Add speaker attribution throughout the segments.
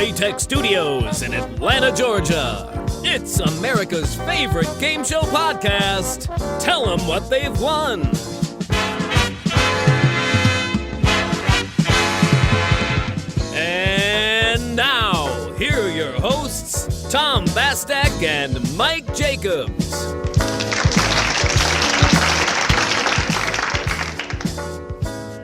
Speaker 1: J-Tech Studios in Atlanta, Georgia. It's America's favorite game show podcast. Tell them what they've won. And now, here are your hosts, Tom Bastak and Mike Jacobs.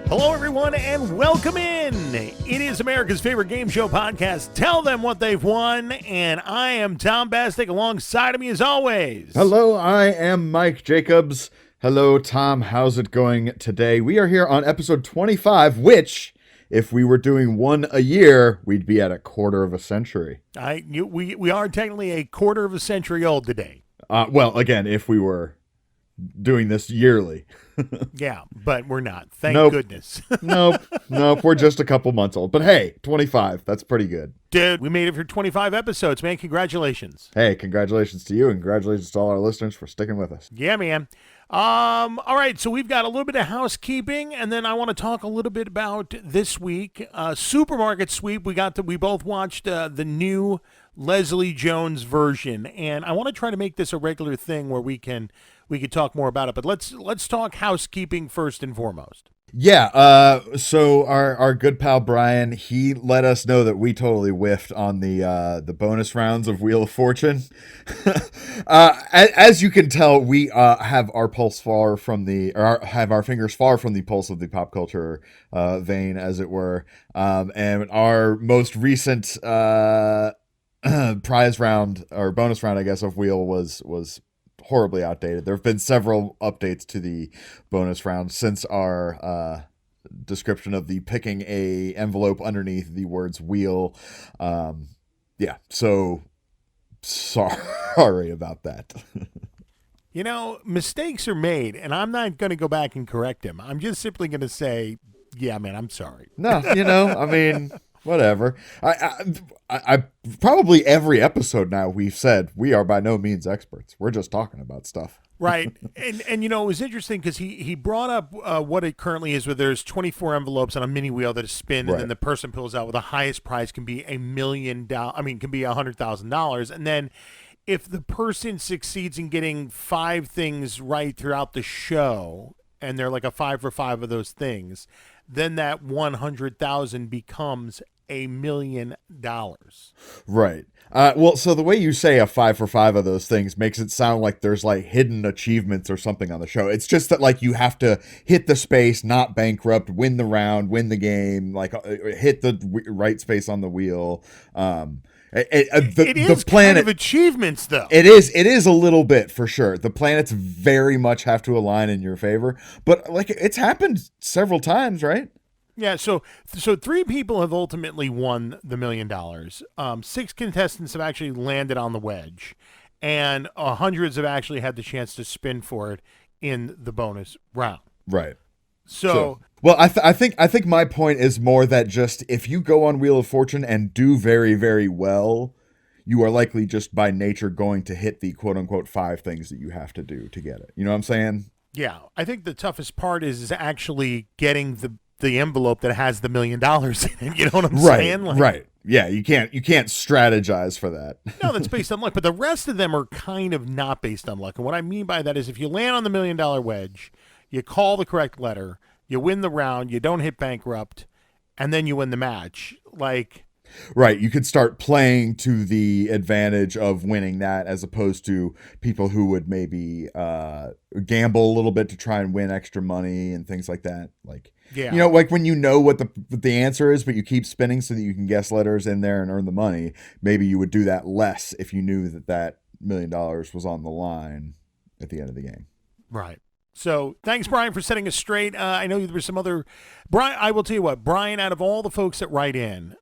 Speaker 2: Hello, everyone, and welcome in. It is America's favorite game show podcast. Tell them what they've won, and I am Tom Bastak. Alongside of me, as always.
Speaker 3: Hello, I am Mike Jacobs. Hello, Tom. How's it going today? We are here on episode 25, which, if we were doing one a year, we'd be at a quarter of a century.
Speaker 2: We are technically a quarter of a century old today.
Speaker 3: Well, again, if we were doing this yearly.
Speaker 2: Yeah, but we're not. Thank goodness.
Speaker 3: Nope. We're just a couple months old. But hey, 25, that's pretty good.
Speaker 2: Dude, we made it for 25 episodes, man. Congratulations.
Speaker 3: Hey, congratulations to you, and congratulations to all our listeners for sticking with us.
Speaker 2: Yeah, man. All right, so we've got a little bit of housekeeping, and then I want to talk a little bit about this week. Supermarket Sweep, we both watched the new Leslie Jones version, and I want to try to make this a regular thing where we could talk more about it. But let's talk housekeeping first and foremost.
Speaker 3: Yeah, so our good pal Brian, he let us know that we totally whiffed on the bonus rounds of Wheel of Fortune. As you can tell, we have our pulse far from have our fingers far from the pulse of the pop culture vein, as it were. And our most recent prize round, or bonus round, I guess, of Wheel was horribly outdated. There have been several updates to the bonus round since our description of the picking a envelope underneath the words wheel. So sorry about that.
Speaker 2: Mistakes are made, and I'm not going to go back and correct them. I'm just simply going to say, yeah, man, I'm sorry.
Speaker 3: No, I mean, whatever. I probably every episode now we've said we are by no means experts. We're just talking about stuff.
Speaker 2: Right. And it was interesting because he brought up what it currently is, where there's 24 envelopes on a mini wheel that is spin, and then the person pulls out, the highest prize can be $1 million. Can be $100,000. And then if the person succeeds in getting 5 things right throughout the show, and they're like a 5 for 5 of those things, then that 100,000 becomes $1 million.
Speaker 3: Right. Well, so the way you say a 5 for 5 of those things makes it sound like there's like hidden achievements or something on the show. It's just that like you have to hit the space, not bankrupt, win the round, win the game, like hit the right space on the wheel.
Speaker 2: It is kind of achievements, though.
Speaker 3: It is a little bit, for sure. The planets very much have to align in your favor, but like it's happened several times, right?
Speaker 2: Yeah, so 3 people have ultimately won the $1 million. 6 contestants have actually landed on the wedge, and hundreds have actually had the chance to spin for it in the bonus round.
Speaker 3: Right.
Speaker 2: So
Speaker 3: well, I think my point is more that just if you go on Wheel of Fortune and do very, very well, you are likely just by nature going to hit the quote unquote 5 things that you have to do to get it. You know what I'm saying?
Speaker 2: Yeah, I think the toughest part is actually getting the envelope that has the $1 million in it. You know what I'm saying?
Speaker 3: Right. Yeah, you can't strategize for that.
Speaker 2: No, that's based on luck. But the rest of them are kind of not based on luck. And what I mean by that is if you land on the $1 million wedge, you call the correct letter, you win the round, you don't hit bankrupt, and then you win the match.
Speaker 3: Right, you could start playing to the advantage of winning that, as opposed to people who would maybe gamble a little bit to try and win extra money and things like that. Like when you know what the answer is, but you keep spinning so that you can guess letters in there and earn the money. Maybe you would do that less if you knew that $1 million was on the line at the end of the game.
Speaker 2: Right. So thanks, Brian, for setting us straight. I know there was some other Brian. I will tell you what, Brian, out of all the folks that write in,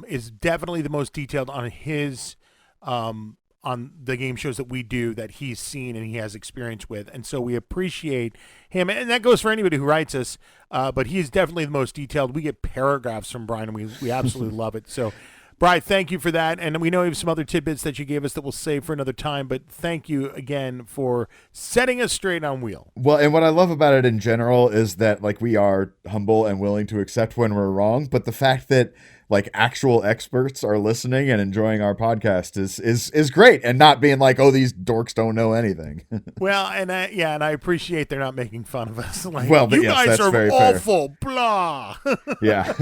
Speaker 2: is definitely the most detailed on his on the game shows that we do that he's seen and he has experience with. And so we appreciate him. And that goes for anybody who writes us, but he's definitely the most detailed. We get paragraphs from Brian, and we absolutely love it. So, Brian, thank you for that. And we know you have some other tidbits that you gave us that we'll save for another time, but thank you again for setting us straight on wheel.
Speaker 3: Well, and what I love about it in general is that, like, we are humble and willing to accept when we're wrong, but the fact that like actual experts are listening and enjoying our podcast is great, and not being like, oh, these dorks don't know anything.
Speaker 2: Well, and I appreciate they're not making fun of us. Like,
Speaker 3: Well,
Speaker 2: you
Speaker 3: yes,
Speaker 2: guys
Speaker 3: that's
Speaker 2: are
Speaker 3: very fair.
Speaker 2: awful, blah.
Speaker 3: Yeah.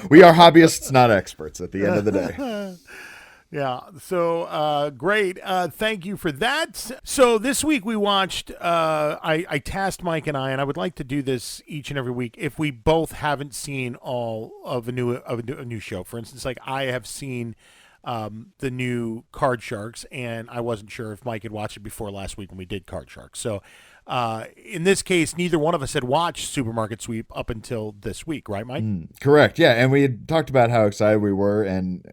Speaker 3: We are hobbyists, not experts at the end of the day.
Speaker 2: Yeah. So great. Thank you for that. So this week we watched. I tasked Mike and I would like to do this each and every week if we both haven't seen all of a new show. For instance, like I have seen the new Card Sharks, and I wasn't sure if Mike had watched it before last week when we did Card Sharks. So in this case, neither one of us had watched Supermarket Sweep up until this week, right, Mike?
Speaker 3: Correct. Yeah, and we had talked about how excited we were, and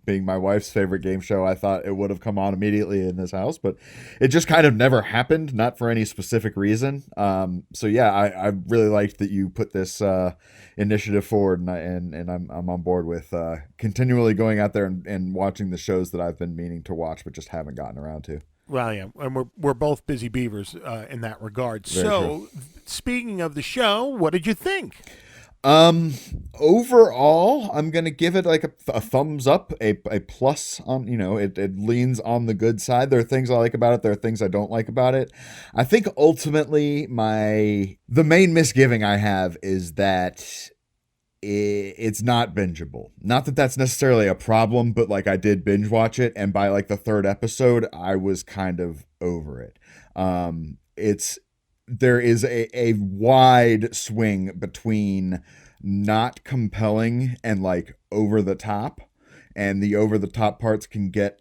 Speaker 3: being my wife's favorite game show, I thought it would have come on immediately in this house, but it just kind of never happened, not for any specific reason. So yeah, I really liked that you put this initiative forward, and I'm on board with continually going out there and watching the shows that I've been meaning to watch but just haven't gotten around to.
Speaker 2: Well, yeah, and we're both busy beavers in that regard.
Speaker 3: Very
Speaker 2: so, speaking of the show, what did you think?
Speaker 3: Overall, I'm gonna give it like a thumbs up, a plus on. It leans on the good side. There are things I like about it. There are things I don't like about it. I think ultimately the main misgiving I have is that it's not bingeable. Not that that's necessarily a problem, but like I did binge watch it, and by like the third episode, I was kind of over it. There is a wide swing between not compelling and like over the top, and the over the top parts can get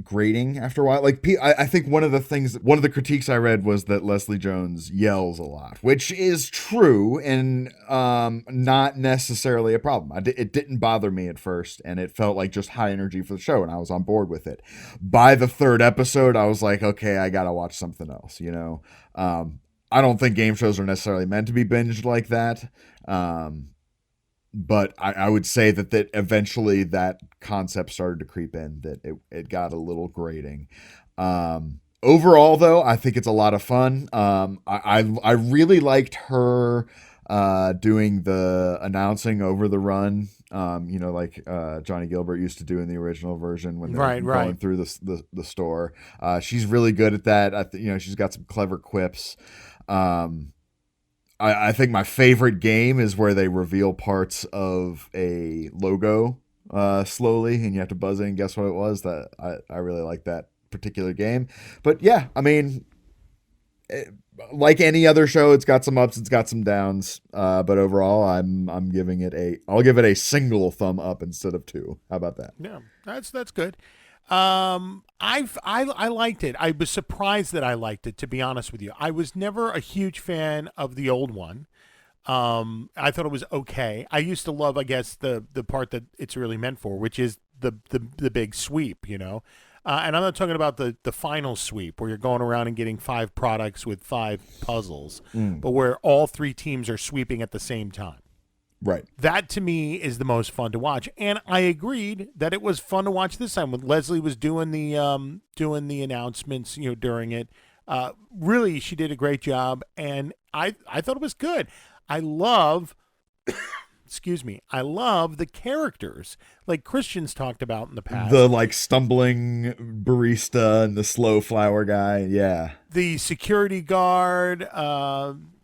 Speaker 3: grating after a while. Like I think one of the critiques I read was that Leslie Jones yells a lot, which is true and not necessarily a problem. It didn't bother me at first, and it felt like just high energy for the show, and I was on board with it. By the third episode, I was like, okay, I gotta watch something else. I don't think game shows are necessarily meant to be binged like that. But I would say that eventually that concept started to creep in, that it got a little grating. Overall, though, I think it's a lot of fun. I really liked her doing the announcing over the run, like Johnny Gilbert used to do in the original version when they're going through the store. She's really good at that. She's got some clever quips. I think my favorite game is where they reveal parts of a logo slowly, and you have to buzz in and guess what it was. That I really like that particular game. But yeah, I mean, like any other show, it's got some ups, it's got some downs. But overall, I'll give it a single thumb up instead of two. How about that?
Speaker 2: Yeah, that's good. I liked it. I was surprised that I liked it, to be honest with you. I was never a huge fan of the old one. I thought it was okay. I used to love, I guess, the part that it's really meant for, which is the big sweep, and I'm not talking about the final sweep where you're going around and getting 5 products with 5 puzzles, but where all 3 teams are sweeping at the same time.
Speaker 3: Right.
Speaker 2: That to me is the most fun to watch, and I agreed that it was fun to watch this time when Leslie was doing the announcements, during it. Really, she did a great job, and I thought it was good. I love, excuse me, I love the characters like Christian's talked about in the past.
Speaker 3: The like stumbling barista and the slow flower guy, yeah.
Speaker 2: The security guard.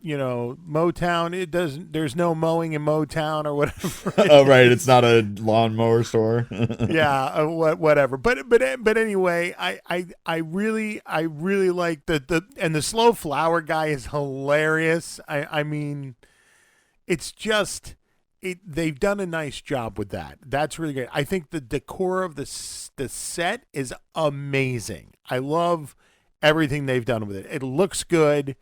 Speaker 2: Motown, there's no mowing in Motown or whatever.
Speaker 3: Oh, right. It's not a lawnmower store.
Speaker 2: Yeah. Whatever. But anyway, I really like and the slow flower guy is hilarious. I mean, it's just, they've done a nice job with that. That's really great. I think the decor of the set is amazing. I love everything they've done with it. It looks good.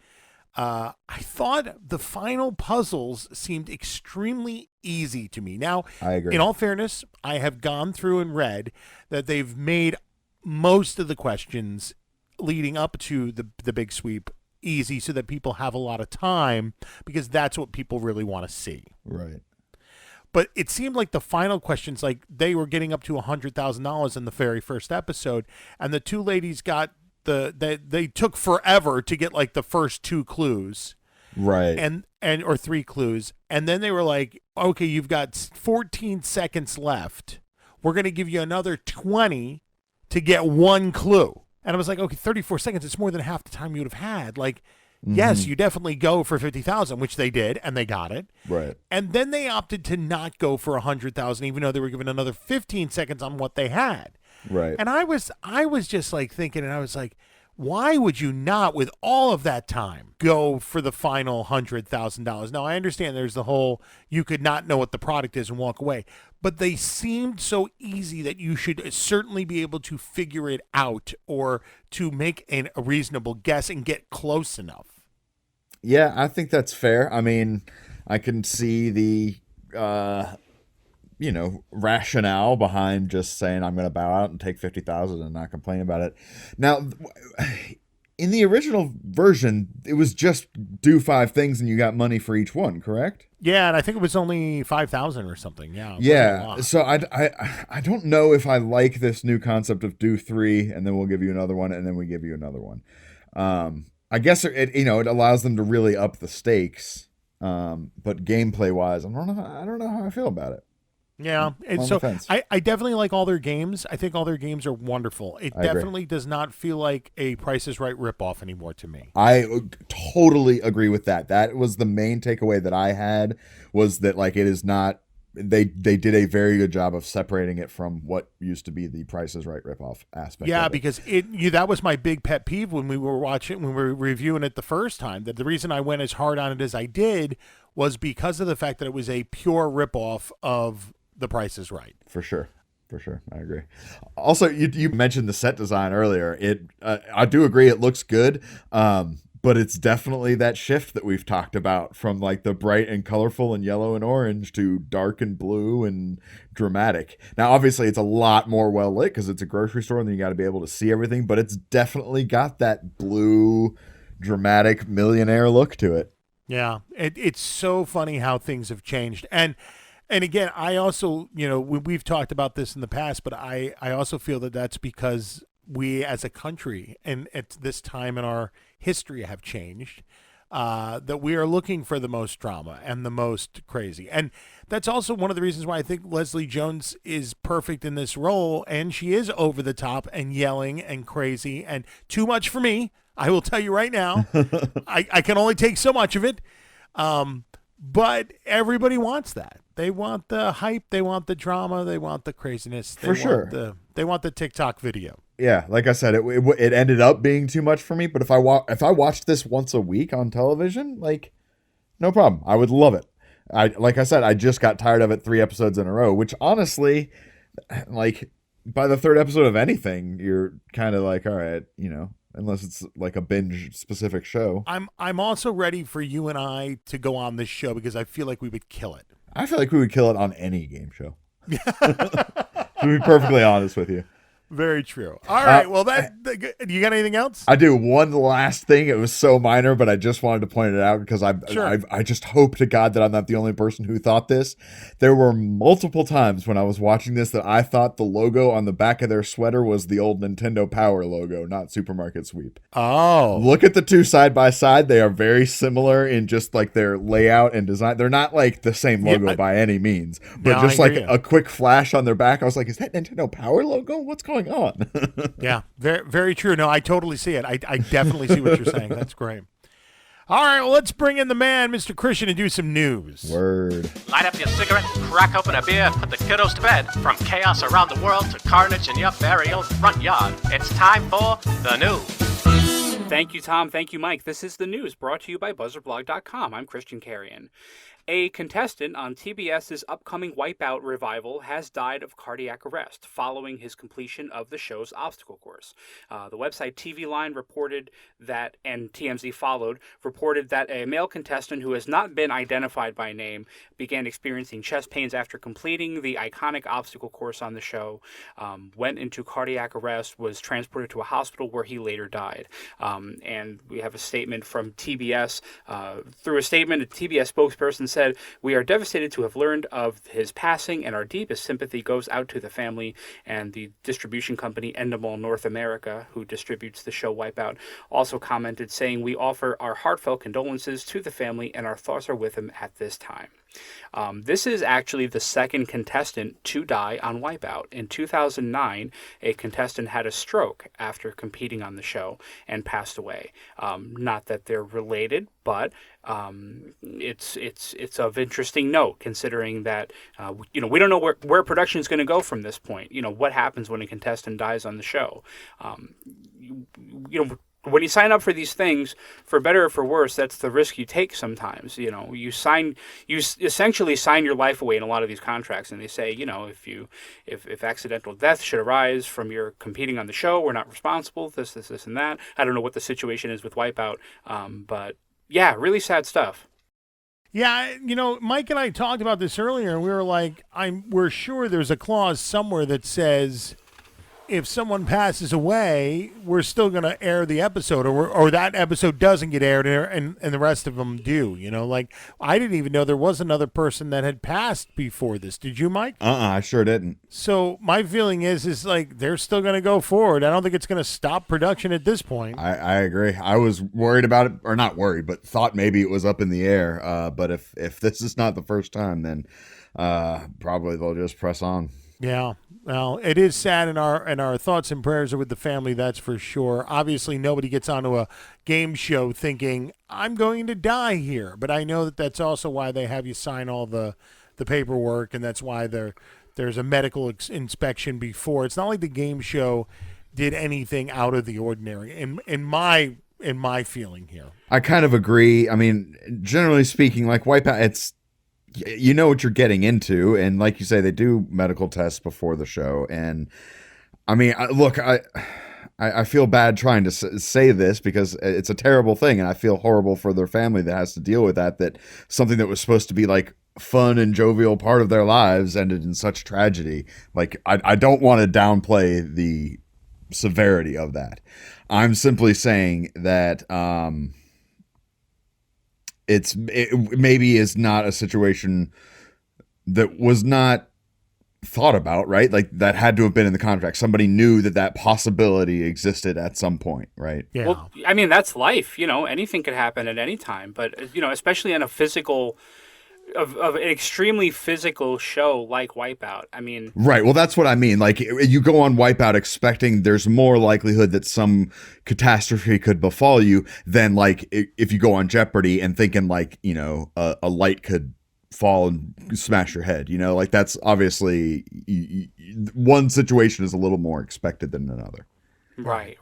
Speaker 2: I thought the final puzzles seemed extremely easy to me. Now,
Speaker 3: I agree.
Speaker 2: In all fairness, I have gone through and read that they've made most of the questions leading up to the big sweep easy so that people have a lot of time, because that's what people really want to see.
Speaker 3: Right.
Speaker 2: But it seemed like the final questions, like they were getting up to $100,000 in the very first episode, and the 2 ladies got they took forever to get like the first 2 clues.
Speaker 3: Right.
Speaker 2: And or 3 clues. And then they were like, okay, you've got 14 seconds left. We're going to give you another 20 to get 1 clue. And I was like, okay, 34 seconds. It's more than half the time you would have had. Like, yes, you definitely go for 50,000, which they did, and they got it.
Speaker 3: Right.
Speaker 2: And then they opted to not go for 100,000, even though they were given another 15 seconds on what they had.
Speaker 3: Right.
Speaker 2: And I was just like thinking, and I was like, why would you not, with all of that time, go for the final $100,000? Now, I understand there's the whole, you could not know what the product is and walk away, but they seemed so easy that you should certainly be able to figure it out or to make a reasonable guess and get close enough.
Speaker 3: Yeah, I think that's fair. I mean, I can see the, rationale behind just saying I'm going to bow out and take 50,000 and not complain about it. Now, in the original version, it was just do 5 things and you got money for each one, correct?
Speaker 2: Yeah, and I think it was only 5,000 or something. Yeah.
Speaker 3: Yeah. So I don't know if I like this new concept of do 3 and then we'll give you another one and then we give you another one. I guess it allows them to really up the stakes. But gameplay wise, I don't know how I feel about it.
Speaker 2: Yeah, and so I definitely like all their games. I think all their games are wonderful. It definitely does not feel like a Price is Right ripoff anymore to me.
Speaker 3: I totally agree with that. That was the main takeaway that I had, was that like it is not. They did a very good job of separating it from what used to be the Price is Right ripoff aspect.
Speaker 2: Yeah,
Speaker 3: of it.
Speaker 2: because that was my big pet peeve when we were reviewing it the first time. That the reason I went as hard on it as I did was because of the fact that it was a pure ripoff of The Price is Right.
Speaker 3: For sure. I agree. Also, you mentioned the set design earlier. I do agree it looks good, but it's definitely that shift that we've talked about from like the bright and colorful and yellow and orange to dark and blue and dramatic. Now, obviously, it's a lot more well lit because it's a grocery store and you got to be able to see everything, but it's definitely got that blue, dramatic millionaire look to it.
Speaker 2: Yeah, it's so funny how things have changed. And again, I also, we've talked about this in the past, but I also feel that that's because we as a country and at this time in our history have changed, that we are looking for the most drama and the most crazy. And that's also one of the reasons why I think Leslie Jones is perfect in this role. And she is over the top and yelling and crazy and too much for me. I will tell you right now, I can only take so much of it. But everybody wants that. They want the hype. They want the drama. They want the craziness. They want the TikTok video.
Speaker 3: Yeah, like I said, it ended up being too much for me. But if I watched this once a week on television, like, no problem. I would love it. Like I said, I just got tired of it 3 episodes in a row. Which honestly, like by the 3rd episode of anything, you're kind of like, all right, unless it's like a binge specific show.
Speaker 2: I'm also ready for you and I to go on this show because I feel like we would kill it.
Speaker 3: I feel like we would kill it on any game show. To be perfectly honest with you.
Speaker 2: Very true. All right. Well, you got anything else?
Speaker 3: I do. One last thing. It was so minor, but I just wanted to point it out because I just hope to God that I'm not the only person who thought this. There were multiple times when I was watching this that I thought the logo on the back of their sweater was the old Nintendo Power logo, not Supermarket Sweep.
Speaker 2: Oh.
Speaker 3: Look at the two side by side. They are very similar in just like their layout and design. They're not like the same logo by any means, but just like a quick flash on their back. I was like, is that Nintendo Power logo? What's going on?
Speaker 2: Yeah, very, very true. No, I totally see it. I definitely see what you're saying. That's great. All right, well, let's bring in the man, Mr. Christian, and do some news.
Speaker 3: Word.
Speaker 4: Light up your cigarette, crack open a beer, put the kiddos to bed. From chaos around the world to carnage in your very own front yard, it's time for the news.
Speaker 5: Thank you, Tom. Thank you, Mike. This is the news brought to you by BuzzardBlog.com. I'm Christian Carrion. A contestant on TBS's upcoming Wipeout revival has died of cardiac arrest following his completion of the show's obstacle course. The website TV Line reported that, and TMZ followed, reported that a male contestant who has not been identified by name began experiencing chest pains after completing the iconic obstacle course on the show, went into cardiac arrest, was transported to a hospital where he later died. And we have a statement from TBS. Through a statement, a TBS spokesperson said, "We are devastated to have learned of his passing, and our deepest sympathy goes out to the family." And the distribution company Endemol North America, who distributes the show Wipeout, also commented saying, "We offer our heartfelt condolences to the family, and our thoughts are with him at this time." This is actually the second contestant to die on Wipeout. In 2009, a contestant had a stroke after competing on the show and passed away. Not that they're related, but it's of interesting note, considering that we don't know where production is going to go from this point. What happens when a contestant dies on the show. When you sign up for these things, for better or for worse, that's the risk you take sometimes. You essentially sign your life away in a lot of these contracts, and they say, if accidental death should arise from your competing on the show, we're not responsible, this, and that. I don't know what the situation is with Wipeout, but yeah, really sad stuff.
Speaker 2: Yeah, Mike and I talked about this earlier, and we were like, we're sure there's a clause somewhere that says, if someone passes away, we're still going to air the episode, or that episode doesn't get aired, and the rest of them do. I didn't even know there was another person that had passed before this. Did you, Mike?
Speaker 3: I sure didn't.
Speaker 2: So my feeling is like they're still going to go forward. I don't think it's going to stop production at this point.
Speaker 3: I agree. I was worried about it, or not worried, but thought maybe it was up in the air. But if this is not the first time, then probably they'll just press on.
Speaker 2: Yeah. Well, it is sad, and our thoughts and prayers are with the family, that's for sure. Obviously, nobody gets onto a game show thinking, I'm going to die here. But I know that's also why they have you sign all the paperwork, and that's why there's a medical inspection before. It's not like the game show did anything out of the ordinary, in my feeling here.
Speaker 3: I kind of agree. I mean, generally speaking, like Wipeout, you know what you're getting into, and like you say, they do medical tests before the show. And I mean, look, I feel bad trying to say this because it's a terrible thing, and I feel horrible for their family that has to deal with that something that was supposed to be like fun and jovial part of their lives ended in such tragedy. Like, I don't want to downplay the severity of that. I'm simply saying that it maybe is not a situation that was not thought about, right? Like, that had to have been in the contract. Somebody knew that possibility existed at some point, right?
Speaker 2: Yeah.
Speaker 5: Well, I mean, that's life. Anything could happen at any time. But especially in a physical, of an extremely physical show like Wipeout. I mean,
Speaker 3: right. Well, that's what I mean. Like, you go on Wipeout expecting there's more likelihood that some catastrophe could befall you than like if you go on Jeopardy and thinking like, a light could fall and smash your head. Like, that's obviously one situation is a little more expected than another.
Speaker 5: Right.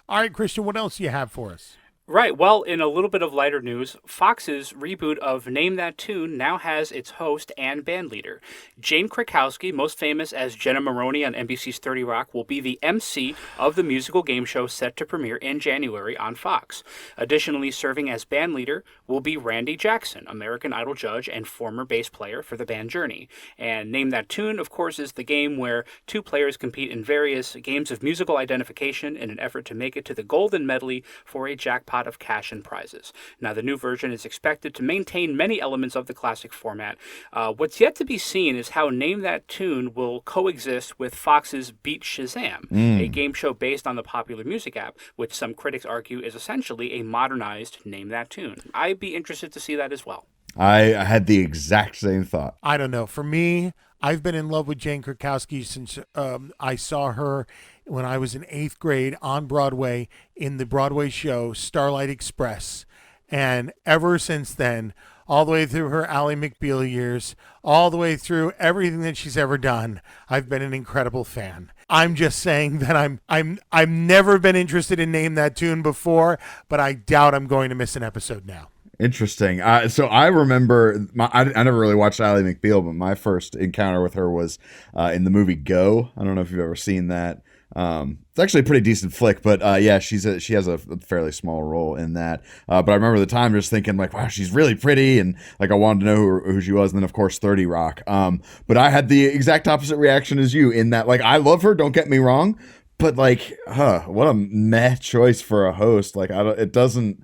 Speaker 2: All right, Christian, what else do you have for us?
Speaker 5: Right. Well, in a little bit of lighter news, Fox's reboot of Name That Tune now has its host and bandleader. Jane Krakowski, most famous as Jenna Maroney on NBC's 30 Rock, will be the MC of the musical game show set to premiere in January on Fox. Additionally, serving as bandleader will be Randy Jackson, American Idol judge and former bass player for the band Journey. And Name That Tune, of course, is the game where two players compete in various games of musical identification in an effort to make it to the golden medley for a jackpot of cash and prizes. Now, the new version is expected to maintain many elements of the classic format. What's yet to be seen is how Name That Tune will coexist with Fox's Beat Shazam, a game show based on the popular music app, which some critics argue is essentially a modernized Name That Tune. I'd be interested to see that as well.
Speaker 3: I had the exact same thought.
Speaker 2: I don't know. For me, I've been in love with Jane Krakowski since I saw her when I was in 8th grade on Broadway in the Broadway show Starlight Express. And ever since then, all the way through her Ally McBeal years, all the way through everything that she's ever done, I've been an incredible fan. I'm just saying that I've never been interested in Name That Tune before, but I doubt I'm going to miss an episode now.
Speaker 3: Interesting. So I remember, I never really watched Ally McBeal, but my first encounter with her was in the movie Go. I don't know if you've ever seen that. It's actually a pretty decent flick, but yeah, she has a fairly small role in that. But I remember the time just thinking like, wow, she's really pretty, and like I wanted to know who she was. And then of course 30 Rock. But I had the exact opposite reaction as you in that, like, I love her, don't get me wrong, but like, what a meh choice for a host. Like, it doesn't.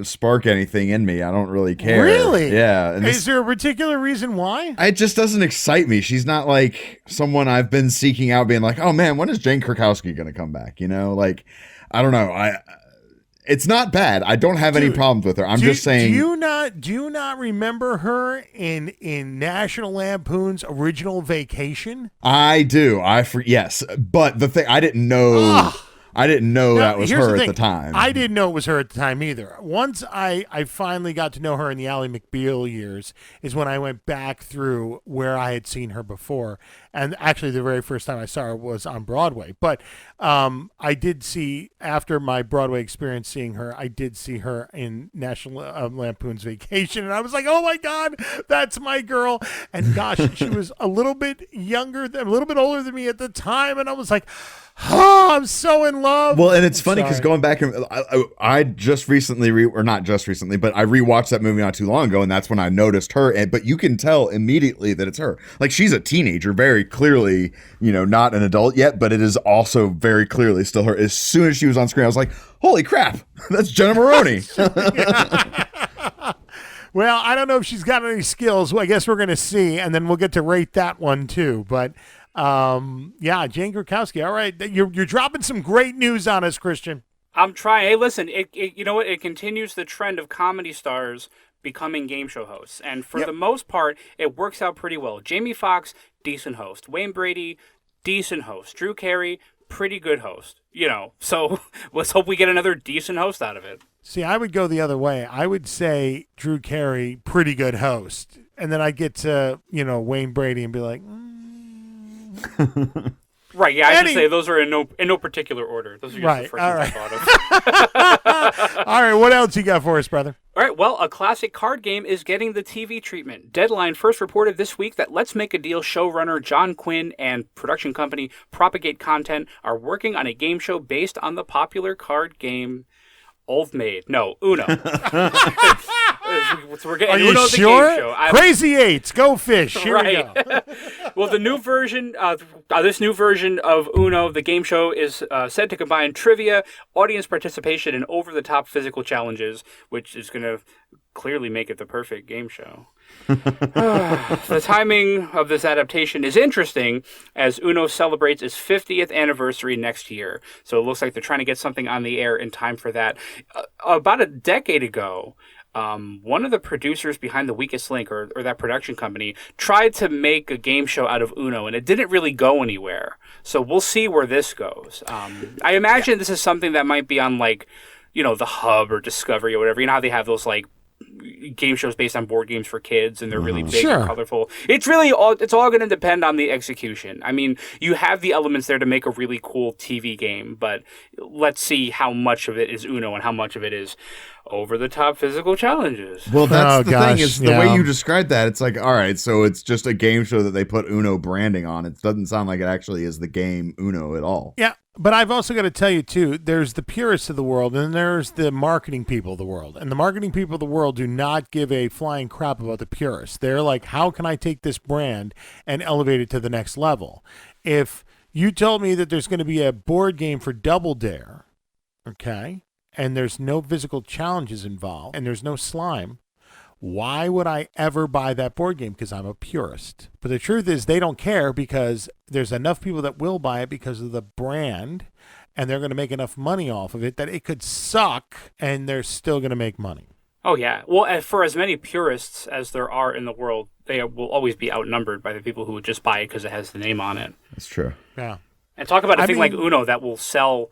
Speaker 3: spark anything in me. I don't really care.
Speaker 2: Really?
Speaker 3: Yeah. And
Speaker 2: Is there a particular reason why?
Speaker 3: it just doesn't excite me. She's not like someone I've been seeking out, being like, oh man, when is Jane Krakowski going to come back? You know, like, I don't know. It's not bad. I don't have any problems with her. I'm just saying.
Speaker 2: Do you not remember her in National Lampoon's Original Vacation?
Speaker 3: I do. Yes, but the thing I didn't know. I didn't know that was her at the time.
Speaker 2: I didn't know it was her at the time either. Once I finally got to know her in the Ally McBeal years is when I went back through where I had seen her before. And actually the very first time I saw her was on Broadway. But I did see, after my Broadway experience seeing her, I did see her in National Lampoon's Vacation. And I was like, oh my God, that's my girl. And gosh, she was a little bit younger, a little bit older than me at the time. And I was like, oh, I'm so in love.
Speaker 3: Well, and it's funny because going back, I just recently, or not just recently, but I rewatched that movie not too long ago, and that's when I noticed her. But you can tell immediately that it's her. Like, she's a teenager, very clearly, not an adult yet, but it is also very clearly still her. As soon as she was on screen, I was like, holy crap, that's Jenna Maroney.
Speaker 2: Well, I don't know if she's got any skills. Well, I guess we're going to see, and then we'll get to rate that one too. But yeah, Jane Krakowski. All right, you're dropping some great news on us, Christian.
Speaker 5: I'm trying. Hey, listen, you know what? It continues the trend of comedy stars becoming game show hosts, and for the most part, it works out pretty well. Jamie Foxx, decent host. Wayne Brady, decent host. Drew Carey, pretty good host. So let's hope we get another decent host out of it.
Speaker 2: See, I would go the other way. I would say Drew Carey, pretty good host, and then I get to Wayne Brady and be like.
Speaker 5: Right, yeah, I should say those are in no particular order. Those are just the first ones I thought of.
Speaker 2: All right, what else you got for us, brother?
Speaker 5: All right, well, a classic card game is getting the TV treatment. Deadline first reported this week that Let's Make a Deal showrunner John Quinn and production company Propagate Content are working on a game show based on the popular card game Uno. So we're getting
Speaker 2: Are you
Speaker 5: Uno
Speaker 2: sure?
Speaker 5: the game show.
Speaker 2: Crazy Eights, Go Fish. Here we go.
Speaker 5: Well, the new version, this new version of Uno, the game show, is said to combine trivia, audience participation, and over-the-top physical challenges, which is going to clearly make it the perfect game show. The timing of this adaptation is interesting, as Uno celebrates its 50th anniversary next year. So it looks like they're trying to get something on the air in time for that. About a decade ago, one of the producers behind The Weakest Link, or that production company, tried to make a game show out of Uno, and it didn't really go anywhere. So we'll see where this goes. I imagine this is something that might be on, like, the Hub or Discovery or whatever. You know how they have those, like, game shows based on board games for kids, and they're really big and colorful. It's all going to depend on the execution. I mean, you have the elements there to make a really cool TV game, but let's see how much of it is Uno and how much of it is over-the-top physical challenges.
Speaker 3: Well, that's thing is the way you described that. It's like, all right, so it's just a game show that they put Uno branding on. It doesn't sound like it actually is the game Uno at all.
Speaker 2: Yeah, but I've also got to tell you, too, there's the purists of the world, and there's the marketing people of the world. And the marketing people of the world do not give a flying crap about the purists. They're like, how can I take this brand and elevate it to the next level? If you told me that there's going to be a board game for Double Dare, okay, and there's no physical challenges involved, and there's no slime, why would I ever buy that board game? Because I'm a purist. But the truth is they don't care, because there's enough people that will buy it because of the brand, and they're going to make enough money off of it that it could suck, and they're still going to make money.
Speaker 5: Oh, yeah. Well, for as many purists as there are in the world, they will always be outnumbered by the people who would just buy it because it has the name on it.
Speaker 3: That's true.
Speaker 2: Yeah.
Speaker 5: And talk about a thing like Uno that will sell,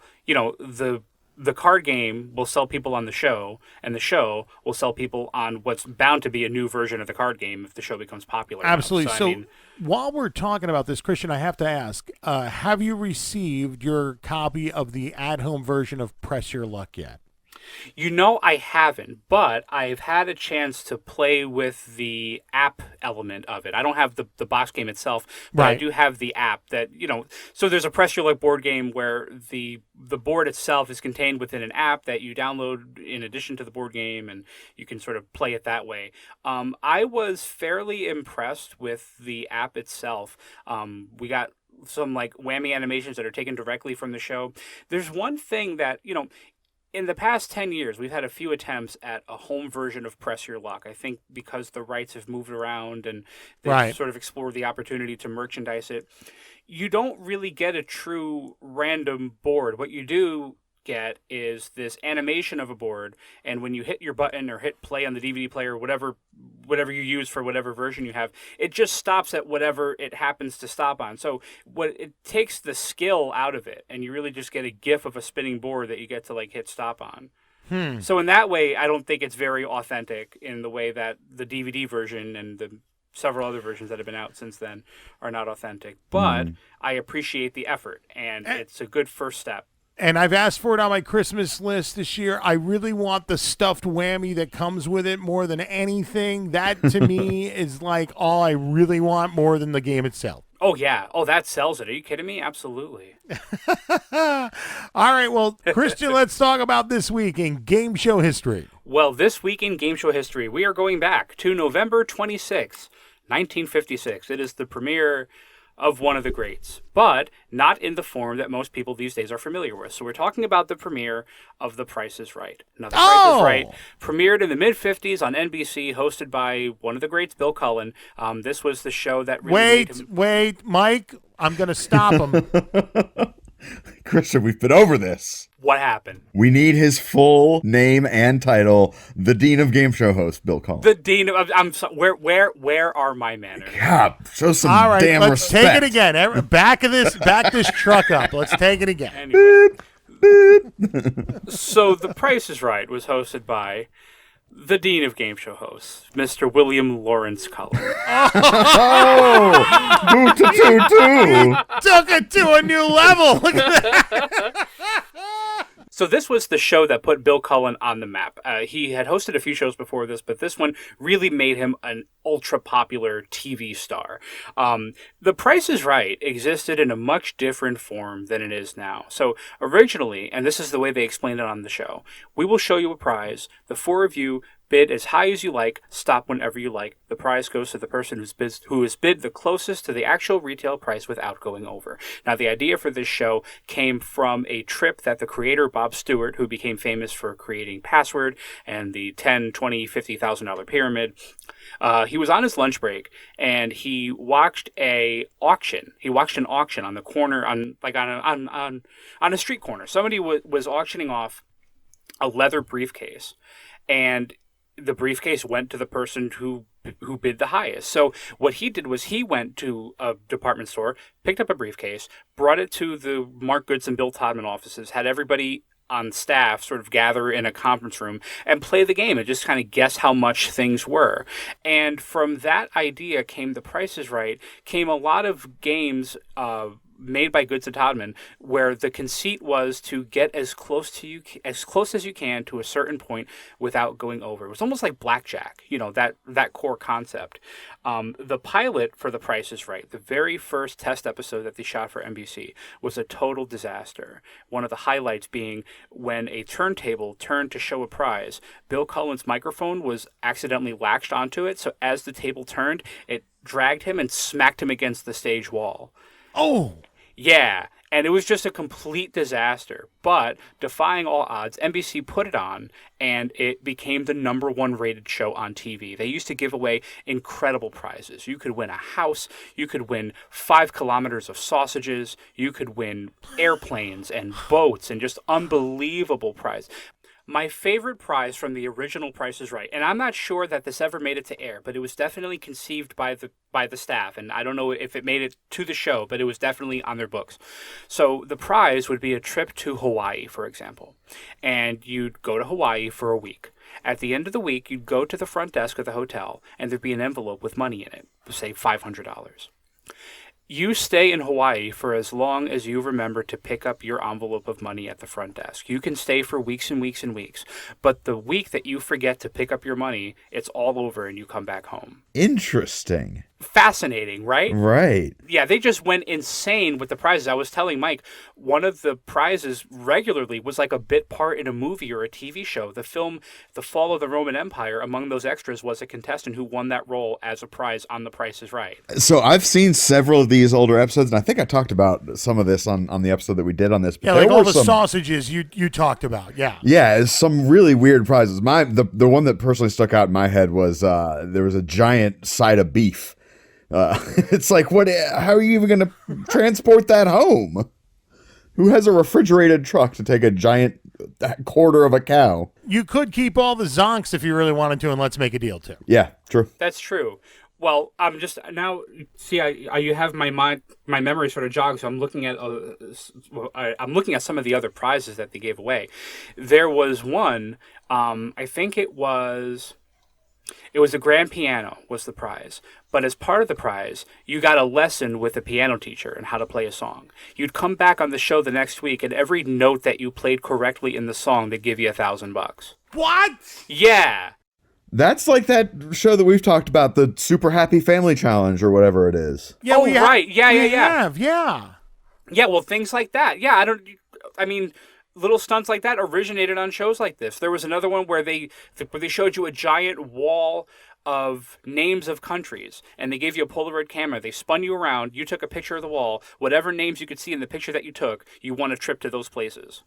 Speaker 5: the card game will sell people on the show, and the show will sell people on what's bound to be a new version of the card game if the show becomes popular.
Speaker 2: Absolutely. So while we're talking about this, Christian, I have to ask, have you received your copy of the at-home version of Press Your Luck yet?
Speaker 5: I haven't, but I've had a chance to play with the app element of it. I don't have the box game itself, but I do have the app that, so there's a Press Your Luck board game where the board itself is contained within an app that you download in addition to the board game, and you can sort of play it that way. I was fairly impressed with the app itself. We got some like whammy animations that are taken directly from the show. There's one thing that, in the past 10 years, we've had a few attempts at a home version of Press Your Luck. I think because the rights have moved around and they've sort of explored the opportunity to merchandise it. You don't really get a true random board. What you do get is this animation of a board, and when you hit your button or hit play on the DVD player, whatever you use for whatever version you have, it just stops at whatever it happens to stop on. So it takes the skill out of it, and you really just get a gif of a spinning board that you get to hit stop on. So in that way, I don't think it's very authentic in the way that the DVD version and the several other versions that have been out since then are not authentic. But I appreciate the effort, and it's a good first step.
Speaker 2: And I've asked for it on my Christmas list this year. I really want the stuffed whammy that comes with it more than anything. That, to me, is all I really want more than the game itself.
Speaker 5: Oh, yeah. Oh, that sells it. Are you kidding me? Absolutely.
Speaker 2: All right. Well, Christian, let's talk about this week in game show history.
Speaker 5: Well, this week in game show history, we are going back to November 26, 1956. It is the premiere of one of the greats, but not in the form that most people these days are familiar with. So we're talking about the premiere of The Price is Right. Now, The Price is Right premiered in the mid-50s on NBC, hosted by one of the greats, Bill Cullen. This was the show that really
Speaker 2: Wait, Mike, I'm going to stop him.
Speaker 3: Christian, we've been over this.
Speaker 5: What happened?
Speaker 3: We need his full name and title. The Dean of Game Show host, Bill Cullen.
Speaker 5: The Dean of... Where are my manners?
Speaker 3: God, show some
Speaker 2: All right,
Speaker 3: damn
Speaker 2: let's
Speaker 3: respect.
Speaker 2: take it again. Back this truck up. Let's take it again.
Speaker 5: Anyway. So The Price is Right was hosted by the Dean of Game Show hosts, Mr. William Lawrence Cullen.
Speaker 3: Oh, boo-ta-too-too.
Speaker 2: Took it to a new level. Look at that.
Speaker 5: So this was the show that put Bill Cullen on the map. He had hosted a few shows before this, but this one really made him an ultra-popular TV star. The Price is Right existed in a much different form than it is now. So originally, and this is the way they explained it on the show, we will show you a prize. The four of you bid as high as you like, stop whenever you like. The prize goes to the person who has bid the closest to the actual retail price without going over. Now, the idea for this show came from a trip that the creator, Bob Stewart, who became famous for creating Password and the $10,000, $20,000, $50,000 pyramid, he was on his lunch break and he watched an auction. He watched an auction on the corner, on a street corner. Somebody was auctioning off a leather briefcase, and the briefcase went to the person who bid the highest. So what he did was he went to a department store, picked up a briefcase, brought it to the Mark Goods and Bill Todman offices, had everybody on staff sort of gather in a conference room and play the game and just kind of guess how much things were. And from that idea came The Price is Right, came a lot of games made by Goods and Todman, where the conceit was to get as close as you can to a certain point without going over. It was almost like blackjack, that core concept. The pilot for The Price is Right, the very first test episode that they shot for NBC, was a total disaster. One of the highlights being when a turntable turned to show a prize, Bill Cullen's microphone was accidentally latched onto it, so as the table turned, it dragged him and smacked him against the stage wall.
Speaker 2: Oh!
Speaker 5: Yeah, and it was just a complete disaster. But defying all odds, NBC put it on, and it became the #1 rated show on TV. They used to give away incredible prizes. You could win a house, you could win 5 kilometers of sausages, you could win airplanes and boats, and just unbelievable prizes. My favorite prize from the original Price is Right, and I'm not sure that this ever made it to air, but it was definitely conceived by the staff, and I don't know if it made it to the show, but it was definitely on their books. So the prize would be a trip to Hawaii, for example, and you'd go to Hawaii for a week. At the end of the week, you'd go to the front desk of the hotel, and there'd be an envelope with money in it, say $500. You stay in Hawaii for as long as you remember to pick up your envelope of money at the front desk. You can stay for weeks and weeks and weeks, but the week that you forget to pick up your money, it's all over and you come back home.
Speaker 3: Interesting.
Speaker 5: fascinating, right?
Speaker 3: Right.
Speaker 5: Yeah, they just went insane with the prizes. I was telling Mike, one of the prizes regularly was like a bit part in a movie or a TV show. The film The Fall of the Roman Empire, among those extras was a contestant who won that role as a prize on The Price is Right.
Speaker 3: So I've seen several of these older episodes, and I think I talked about some of this on the episode that we did on this. But
Speaker 2: Yeah, like all the sausages you talked about. Yeah.
Speaker 3: Yeah, it's some really weird prizes. The one that personally stuck out in my head was there was a giant side of beef. It's like, what? How are you even going to transport that home? Who has a refrigerated truck to take a giant quarter of a cow?
Speaker 2: You could keep all the zonks if you really wanted to, and let's make a deal too.
Speaker 3: Yeah, true.
Speaker 5: That's true. Well, I'm just now. See, you have my memory sort of jogged. So I'm looking at some of the other prizes that they gave away. There was one. I think it was a grand piano was the prize. But as part of the prize, you got a lesson with a piano teacher and how to play a song. You'd come back on the show the next week, and every note that you played correctly in the song, they'd give you $1,000.
Speaker 2: What?
Speaker 5: Yeah.
Speaker 3: That's like that show that we've talked about, the Super Happy Family Challenge or whatever it is.
Speaker 2: Yeah,
Speaker 5: oh, right. Yeah.
Speaker 2: Yeah.
Speaker 5: Yeah, well, things like that. Yeah, I mean, little stunts like that originated on shows like this. There was another one where they showed you a giant wall of names of countries, and they gave you a Polaroid camera. They spun you around. You took a picture of the wall. Whatever names you could see in the picture that you took, you won a trip to those places.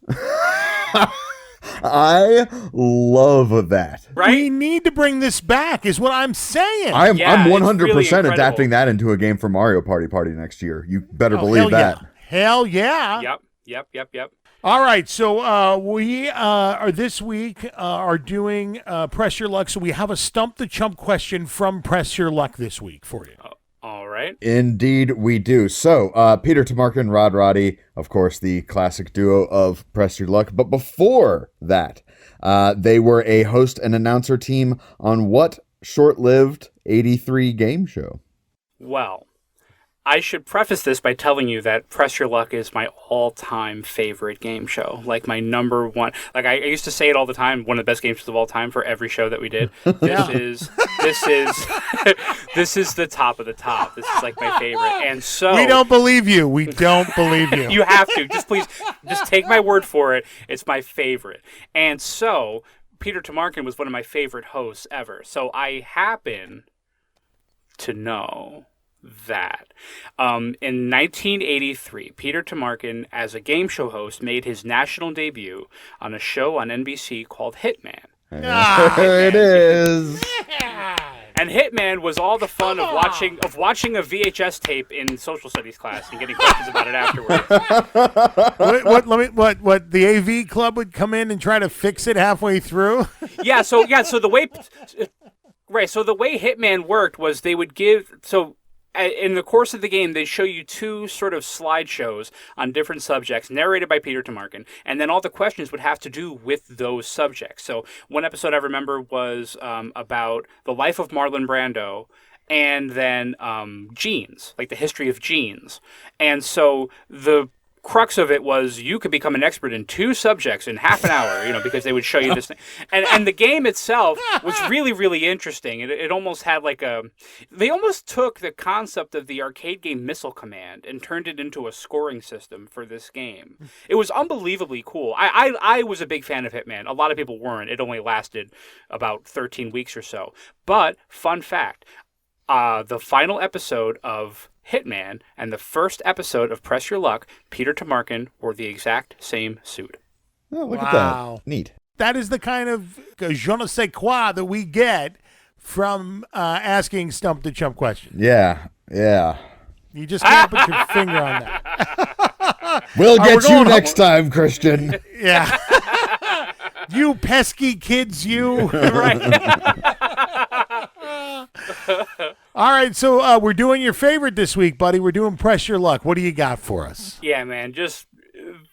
Speaker 3: I love that.
Speaker 5: Right?
Speaker 2: We need to bring this back, is what I'm saying.
Speaker 3: I'm
Speaker 5: Yeah,
Speaker 3: 100%
Speaker 5: it's really
Speaker 3: adapting that into a game for Mario Party next year. You better believe
Speaker 2: hell
Speaker 3: that.
Speaker 2: Yeah. Hell yeah.
Speaker 5: Yep.
Speaker 2: All right, so we are this week are doing Press Your Luck. So we have a Stump the Chump question from Press Your Luck this week for you.
Speaker 5: All right.
Speaker 3: Indeed, we do. So, Peter Tamarkin, Rod Roddy, of course, the classic duo of Press Your Luck. But before that, they were a host and announcer team on what short-lived 83 game show?
Speaker 5: Well, I should preface this by telling you that Press Your Luck is my all-time favorite game show. Like my number one. Like I used to say it all the time. One of the best game shows of all time for every show that we did. This is the top of the top. This is like my favorite. And so
Speaker 2: we don't believe you. We don't believe you.
Speaker 5: You have to just take my word for it. It's my favorite. And so Peter Tamarkin was one of my favorite hosts ever. So I happen to know that in 1983, Peter Tamarkin, as a game show host, made his national debut on a show on NBC called Hitman.
Speaker 3: There it is.
Speaker 5: And Hitman was all the fun of watching a VHS tape in social studies class and getting questions about it afterwards.
Speaker 2: What the AV club would come in and try to fix it halfway through?
Speaker 5: So the way Hitman worked was they would in the course of the game, they show you two sort of slideshows on different subjects, narrated by Peter Tamarkin, and then all the questions would have to do with those subjects. So one episode I remember was about the life of Marlon Brando, and then jeans, like the history of jeans. And so the crux of it was you could become an expert in two subjects in half an hour, because they would show you this thing. And the game itself was really, really interesting. It almost had they almost took the concept of the arcade game Missile Command and turned it into a scoring system for this game. It was unbelievably cool. I was a big fan of Hitman. A lot of people weren't. It only lasted about 13 weeks or so. But fun fact, the final episode of Hitman and the first episode of Press Your Luck, Peter Tamarkin wore the exact same suit.
Speaker 3: Oh, look at that. Neat.
Speaker 2: That is the kind of je ne sais quoi that we get from asking Stump the Chump questions.
Speaker 3: Yeah.
Speaker 2: You just can't put your finger on that.
Speaker 3: We'll get you next time, Christian.
Speaker 2: Yeah. You pesky kids, you.
Speaker 5: Right.
Speaker 2: All right, so we're doing your favorite this week, buddy. We're doing Press Your Luck. What do you got for us?
Speaker 5: Yeah, man, just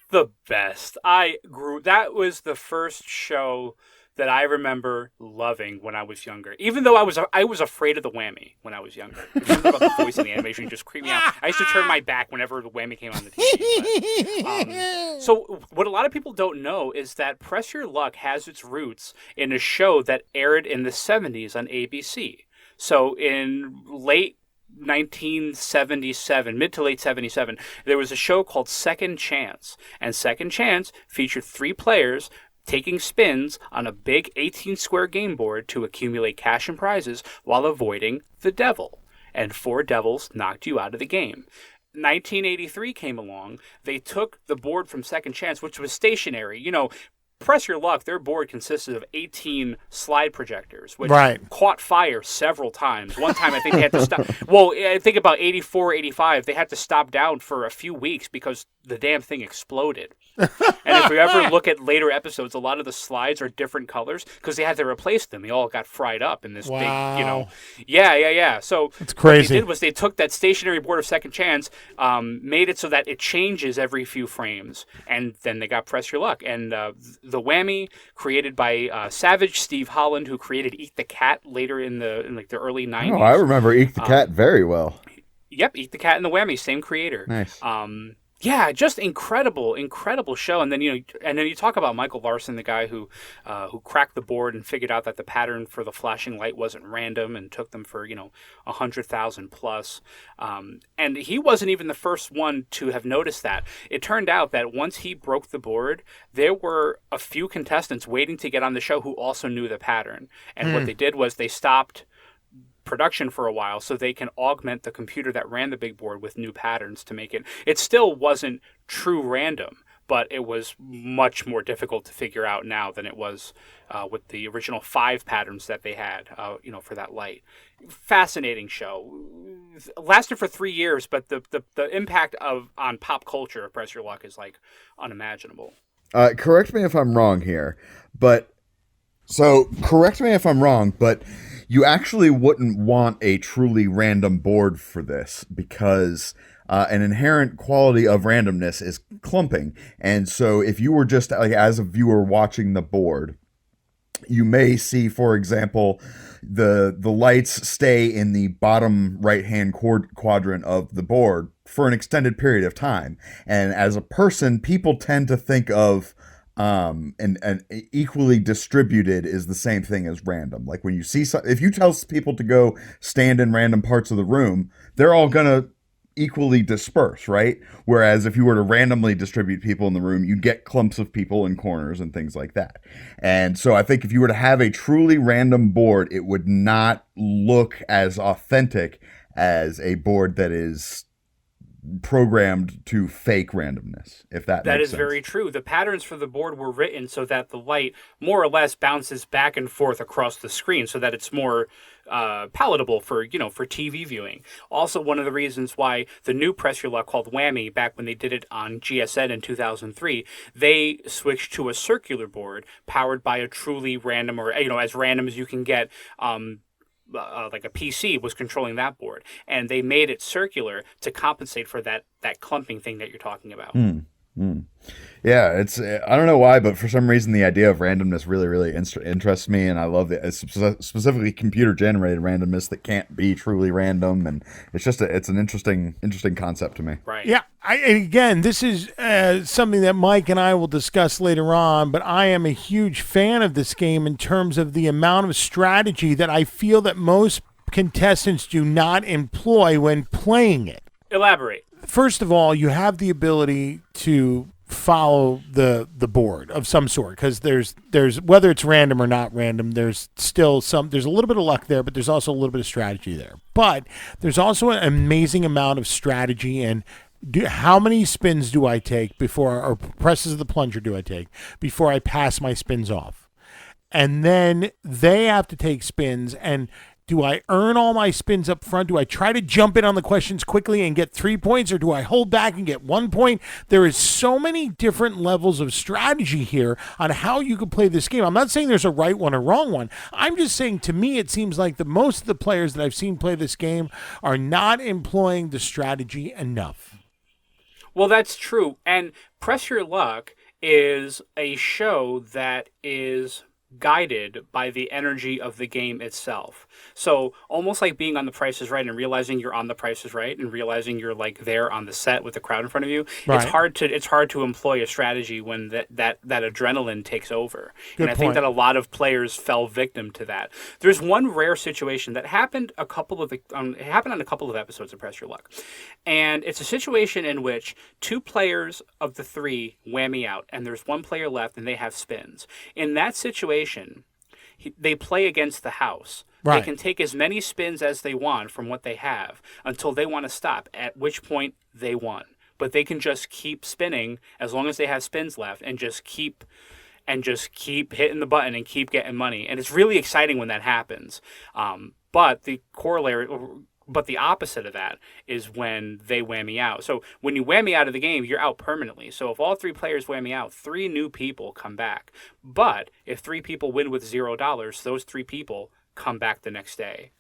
Speaker 5: the best. That was the first show that I remember loving when I was younger. Even though I was afraid of the whammy when I was younger. Something about the voice and the animation just creeped me out. I used to turn my back whenever the whammy came on the TV. So what a lot of people don't know is that Press Your Luck has its roots in a show that aired in the 70s on ABC. So in late 1977, mid to late 77, there was a show called Second Chance. And Second Chance featured 3 players taking spins on a big 18-square game board to accumulate cash and prizes while avoiding the devil. And 4 devils knocked you out of the game. 1983 came along. They took the board from Second Chance, which was stationary. You know, Press Your Luck, their board consisted of 18 slide projectors, which caught fire several times. One time I think they had to stop. Well, I think about 84, 85, they had to stop down for a few weeks because the damn thing exploded. And if you ever look at later episodes, a lot of the slides are different colors because they had to replace them. They all got fried up in this big, you know. Yeah. So
Speaker 2: it's crazy.
Speaker 5: What they did was they took that stationary board of Second Chance, made it so that it changes every few frames, and then they got Press Your Luck. And the whammy, created by Savage Steve Holland, who created Eat the Cat later in the early 90s.
Speaker 3: Oh, I remember Eat the Cat very well.
Speaker 5: Yep, Eat the Cat and the Whammy, same creator.
Speaker 3: Nice.
Speaker 5: Yeah, just incredible show. And then you talk about Michael Larson, the guy who cracked the board and figured out that the pattern for the flashing light wasn't random and took them for 100,000 plus. And he wasn't even the first one to have noticed that. It turned out that once he broke the board, there were a few contestants waiting to get on the show who also knew the pattern. And what they did was they stopped production for a while so they can augment the computer that ran the big board with new patterns to make it still wasn't true random, but it was much more difficult to figure out now than it was with the original 5 patterns that they had for that light. Fascinating show. Lasted for 3 years, but the impact on pop culture of Press Your Luck is like unimaginable.
Speaker 3: Correct me if I'm wrong here, but you actually wouldn't want a truly random board for this because an inherent quality of randomness is clumping. And so if you were just as a viewer watching the board, you may see, for example, the lights stay in the bottom right-hand quadrant of the board for an extended period of time. And as a person, people tend to think of and equally distributed is the same thing as random. Like when you see if you tell people to go stand in random parts of the room, they're all gonna equally disperse, right? Whereas if you were to randomly distribute people in the room, you'd get clumps of people in corners and things like that. And so I think if you were to have a truly random board, it would not look as authentic as a board that is programmed to fake randomness, if that makes sense.
Speaker 5: Very true. The patterns for the board were written so that the light more or less bounces back and forth across the screen so that it's more palatable for TV viewing. Also, one of the reasons why the new Press Your Luck called Whammy, back when they did it on GSN in 2003, they switched to a circular board powered by a truly random, or as random as you can get, like a PC was controlling that board, and they made it circular to compensate for that clumping thing that you're talking about.
Speaker 3: Yeah, it's I don't know why, but for some reason the idea of randomness really, really interests me, and I love it. Specifically computer generated randomness that can't be truly random, and it's just it's an interesting concept to me.
Speaker 5: Right.
Speaker 2: Yeah. Again, this is something that Mike and I will discuss later on, but I am a huge fan of this game in terms of the amount of strategy that I feel that most contestants do not employ when playing it.
Speaker 5: Elaborate.
Speaker 2: First of all, you have the ability to follow the board of some sort, because there's whether it's random or not random, there's a little bit of luck there, but there's also a little bit of strategy there. But there's also an amazing amount of strategy and how many spins do I take or presses of the plunger do I take before I pass my spins off? And then they have to take spins, and do I earn all my spins up front? Do I try to jump in on the questions quickly and get 3 points, or do I hold back and get 1 point? There is so many different levels of strategy here on how you can play this game. I'm not saying there's a right one or wrong one. I'm just saying, to me, it seems like most of the players that I've seen play this game are not employing the strategy enough.
Speaker 5: Well, that's true. And Press Your Luck is a show that is guided by the energy of the game itself. So almost like being on The Price is Right and realizing you're on The Price is Right and realizing you're like there on the set with the crowd in front of you.
Speaker 2: Right.
Speaker 5: It's hard to employ a strategy when that adrenaline takes over.
Speaker 2: Good
Speaker 5: and I think
Speaker 2: point.
Speaker 5: that a lot of players fell victim to that. There's one rare situation that happened it happened on a couple of episodes of Press Your Luck. And it's a situation in which 2 players of the 3 whammy out and there's 1 player left and they have spins. In that situation, they play against the house.
Speaker 2: Right.
Speaker 5: They can take as many spins as they want from what they have until they want to stop, at which point they won. But they can just keep spinning as long as they have spins left and just keep hitting the button and keep getting money. And it's really exciting when that happens. But the opposite of that is when they whammy out. So when you whammy out of the game, you're out permanently. So if all 3 players whammy out, 3 new people come back. But if 3 people win with $0, those 3 people come back the next day.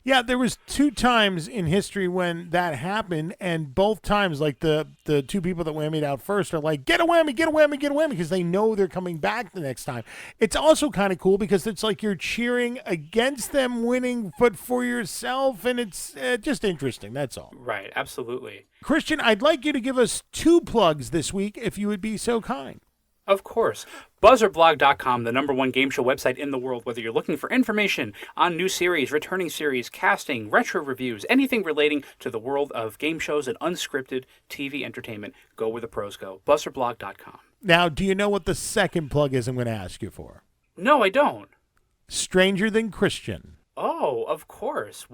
Speaker 2: Yeah, there was 2 times in history when that happened, and both times, like the 2 people that whammied out first are like, get a whammy, get a whammy, get a whammy, because they know they're coming back the next time. It's also kind of cool because it's like you're cheering against them winning, but for yourself, and it's just interesting. That's all.
Speaker 5: Right, absolutely.
Speaker 2: Christian, I'd like you to give us 2 plugs this week, if you would be so kind.
Speaker 5: Of course. BuzzerBlog.com, the #1 game show website in the world. Whether you're looking for information on new series, returning series, casting, retro reviews, anything relating to the world of game shows and unscripted TV entertainment, go where the pros go. BuzzerBlog.com.
Speaker 2: Now, do you know what the second plug is I'm going to ask you for?
Speaker 5: No, I don't.
Speaker 2: Stranger Than Christian.
Speaker 5: Oh, of course.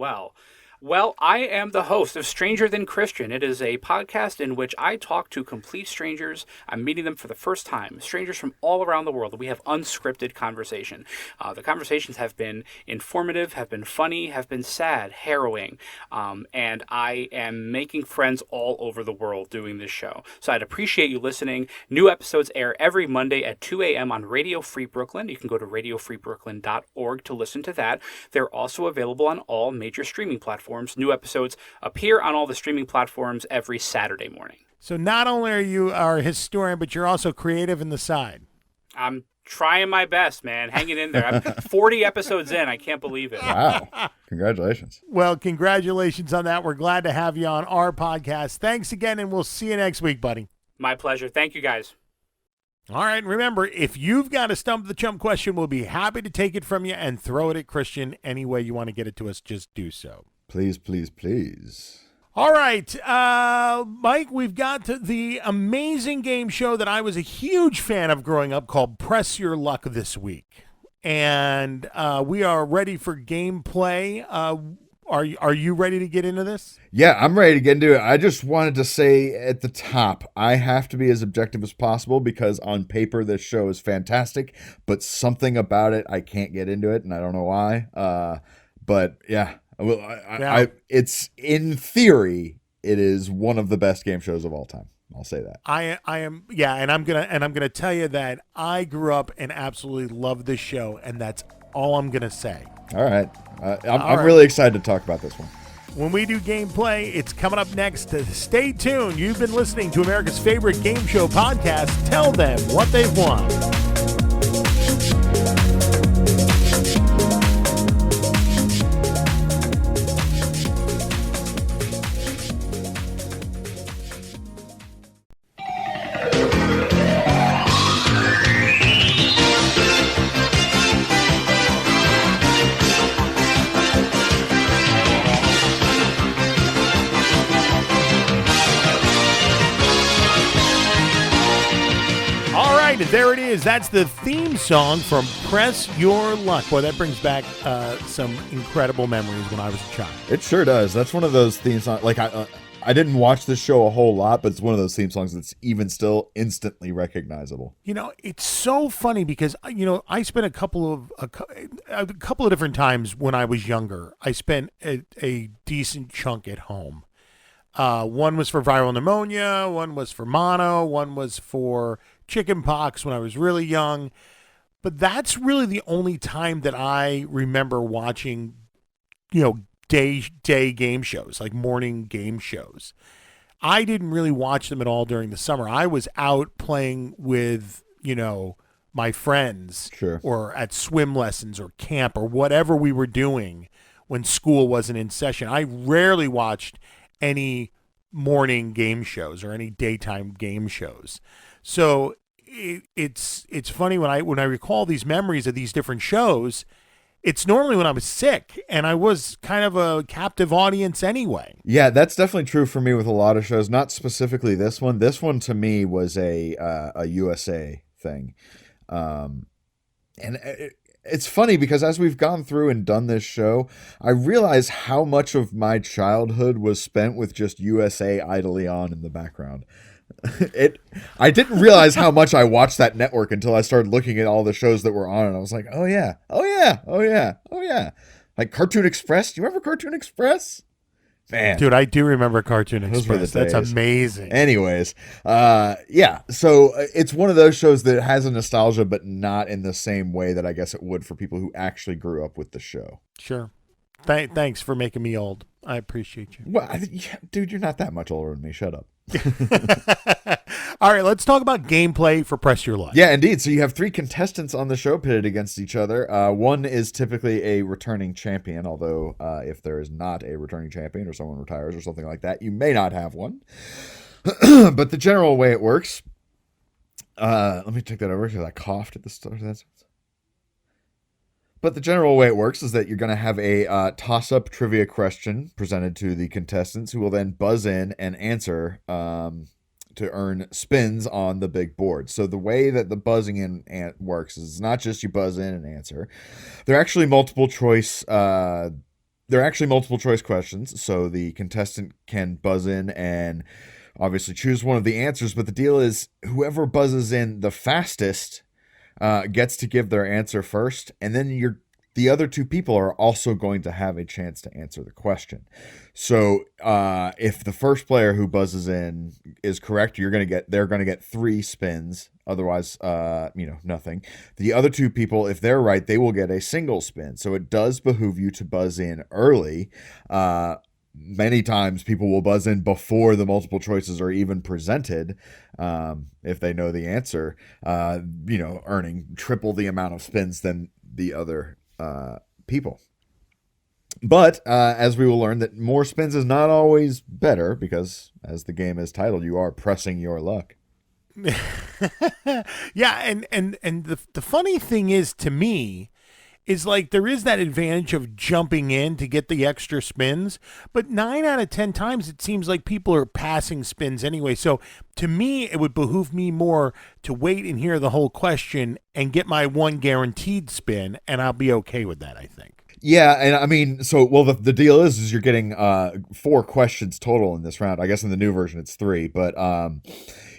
Speaker 5: Well, I am the host of Stranger Than Christian. It is a podcast in which I talk to complete strangers. I'm meeting them for the first time, strangers from all around the world. We have unscripted conversation. The conversations have been informative, have been funny, have been sad, harrowing, and I am making friends all over the world doing this show. So I'd appreciate you listening. New episodes air every Monday at 2 a.m. on Radio Free Brooklyn. You can go to radiofreebrooklyn.org to listen to that. They're also available on all major streaming platforms. New episodes appear on all the streaming platforms every Saturday morning.
Speaker 2: So not only are you a historian, but you're also creative in the side.
Speaker 5: I'm trying my best, man. Hanging in there. I'm 40 episodes in. I can't believe it.
Speaker 3: Wow. Congratulations.
Speaker 2: Well, congratulations on that. We're glad to have you on our podcast. Thanks again, and we'll see you next week, buddy.
Speaker 5: My pleasure. Thank you, guys.
Speaker 2: All right, remember, if you've got a Stump the Chump question, we'll be happy to take it from you and throw it at Christian any way you want to get it to us. Just do so.
Speaker 3: Please, please, please.
Speaker 2: All right, Mike, we've got the amazing game show that I was a huge fan of growing up called Press Your Luck this week. And we are ready for gameplay. Are you ready to get into this?
Speaker 3: Yeah, I'm ready to get into it. I just wanted to say at the top, I have to be as objective as possible because on paper this show is fantastic, but something about it, I can't get into it, and I don't know why. But yeah. Well, it's in theory, it is one of the best game shows of all time. I'll say that.
Speaker 2: I am, yeah, and I'm gonna tell you that I grew up and absolutely loved this show, and that's all I'm gonna say.
Speaker 3: All right, I'm really excited to talk about this one.
Speaker 2: When we do gameplay, it's coming up next. Stay tuned. You've been listening to America's favorite game show podcast. Tell them what they've won. There it is. That's the theme song from Press Your Luck. Boy, that brings back some incredible memories when I was a child.
Speaker 3: It sure does. That's one of those theme songs. Like I didn't watch this show a whole lot, but it's one of those theme songs that's even still instantly recognizable.
Speaker 2: You know, it's so funny because I spent a couple of different times when I was younger. I spent a decent chunk at home. One was for viral pneumonia, one was for mono, one was for chicken pox when I was really young. But that's really the only time that I remember watching, day game shows, like morning game shows. I didn't really watch them at all during the summer. I was out playing with, my friends
Speaker 3: Sure.
Speaker 2: or at swim lessons or camp or whatever we were doing when school wasn't in session. I rarely watched any morning game shows or any daytime game shows. So it's funny when I recall these memories of these different shows. It's normally when I was sick, and I was kind of a captive audience anyway.
Speaker 3: Yeah, that's definitely true for me with a lot of shows. Not specifically this one. This one to me was a USA thing, and it's funny because as we've gone through and done this show, I realize how much of my childhood was spent with just USA idly on in the background. I didn't realize how much I watched that network until I started looking at all the shows that were on, and I was like, oh yeah. Like Cartoon Express. Do you remember Cartoon Express? Man.
Speaker 2: Dude, I do remember Cartoon
Speaker 3: Those were the
Speaker 2: Express. That's
Speaker 3: days.
Speaker 2: amazing.
Speaker 3: Anyways, yeah. So it's one of those shows that has a nostalgia, but not in the same way that I guess it would for people who actually grew up with the show.
Speaker 2: Sure. Thanks for making me old. I appreciate you.
Speaker 3: Well, dude, you're not that much older than me. Shut up.
Speaker 2: All right, let's talk about gameplay for Press Your Luck.
Speaker 3: Yeah, indeed. So you have 3 contestants on the show pitted against each other. One is typically a returning champion, although if there is not a returning champion or someone retires or something like that, you may not have one. But the general way it works, let me take that over because I coughed at the start of that. But the general way it works is that you're going to have a toss-up trivia question presented to the contestants who will then buzz in and answer to earn spins on the big board. So the way that the buzzing in works is it's not just you buzz in and answer. They're actually multiple choice questions. So the contestant can buzz in and obviously choose one of the answers. But the deal is whoever buzzes in the fastest gets to give their answer first, and then the other 2 people are also going to have a chance to answer the question. So if the first player who buzzes in is correct, they're going to get 3 spins. Otherwise, nothing. The other 2 people, if they're right, they will get a single spin. So it does behoove you to buzz in early. Many times people will buzz in before the multiple choices are even presented if they know the answer, earning triple the amount of spins than the other people. But as we will learn, that more spins is not always better because, as the game is titled, you are pressing your luck.
Speaker 2: Yeah, and the funny thing is, to me, is like there is that advantage of jumping in to get the extra spins, but 9 out of 10 times it seems like people are passing spins anyway. So to me, it would behoove me more to wait and hear the whole question and get my one guaranteed spin, and I'll be okay with that, I think.
Speaker 3: Yeah, and I mean, the deal is you're getting 4 questions total in this round. I guess in the new version it's 3, but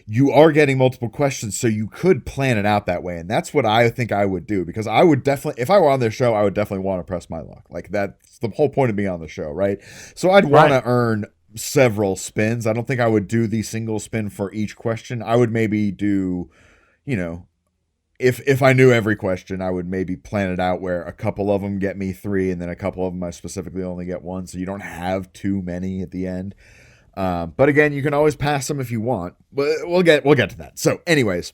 Speaker 3: you are getting multiple questions, so you could plan it out that way. And that's what I think I would do, because I would definitely, if I were on this show, I would definitely want to press my luck. Like, that's the whole point of being on the show, right? So I'd want to earn several spins. I don't think I would do the single spin for each question. I would maybe do, if I knew every question, I would maybe plan it out where a couple of them get me 3, and then a couple of them I specifically only get 1, so you don't have too many at the end. But again, you can always pass them if you want. But we'll get to that. So, anyways,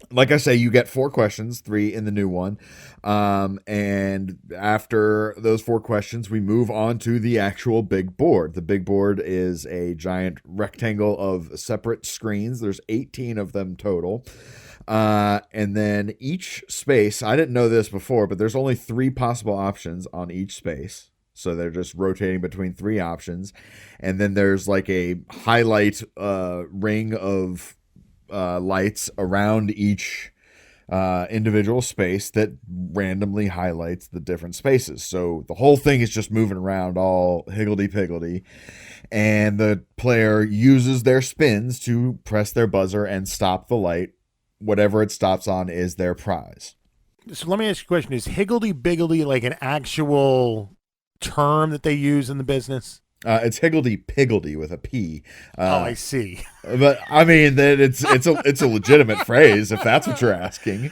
Speaker 3: like I say, you get 4 questions, 3 in the new one. And after those 4 questions, we move on to the actual big board. The big board is a giant rectangle of separate screens. There's 18 of them total. And then each space, I didn't know this before, but there's only 3 possible options on each space. So they're just rotating between 3 options. And then there's like a highlight ring of lights around each individual space that randomly highlights the different spaces. So the whole thing is just moving around all higgledy-piggledy. And the player uses their spins to press their buzzer and stop the light. Whatever it stops on is their prize.
Speaker 2: So let me ask you a question. Is higgledy-piggledy like an actual term that they use in the business?
Speaker 3: It's higgledy-piggledy with a P.
Speaker 2: I see.
Speaker 3: But I mean that it's a legitimate phrase if that's what you're asking.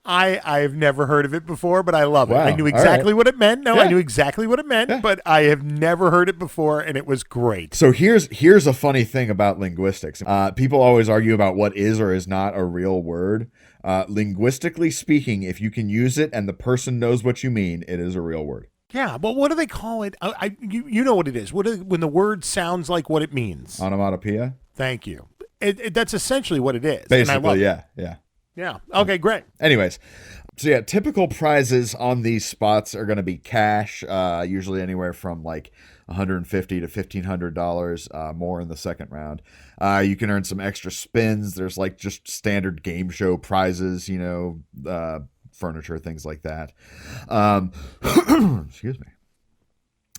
Speaker 2: I've never heard of it before, but I love it.
Speaker 3: Wow.
Speaker 2: I knew exactly what it meant. No,
Speaker 3: Yeah.
Speaker 2: I knew exactly what it meant, but I have never heard it before, and it was great.
Speaker 3: So here's a funny thing about linguistics. People always argue about what is or is not a real word. Linguistically speaking, if you can use it and the person knows what you mean, it is a real word.
Speaker 2: Yeah, but what do they call it? You know what it is. When the word sounds like what it means.
Speaker 3: Onomatopoeia?
Speaker 2: Thank you. That's essentially what it is.
Speaker 3: Basically, yeah.
Speaker 2: Yeah. Okay, great.
Speaker 3: Anyways, so yeah, typical prizes on these spots are going to be cash, usually anywhere from like $150 to $1,500, more in the second round. You can earn some extra spins. There's like just standard game show prizes, furniture, things like that. Excuse me.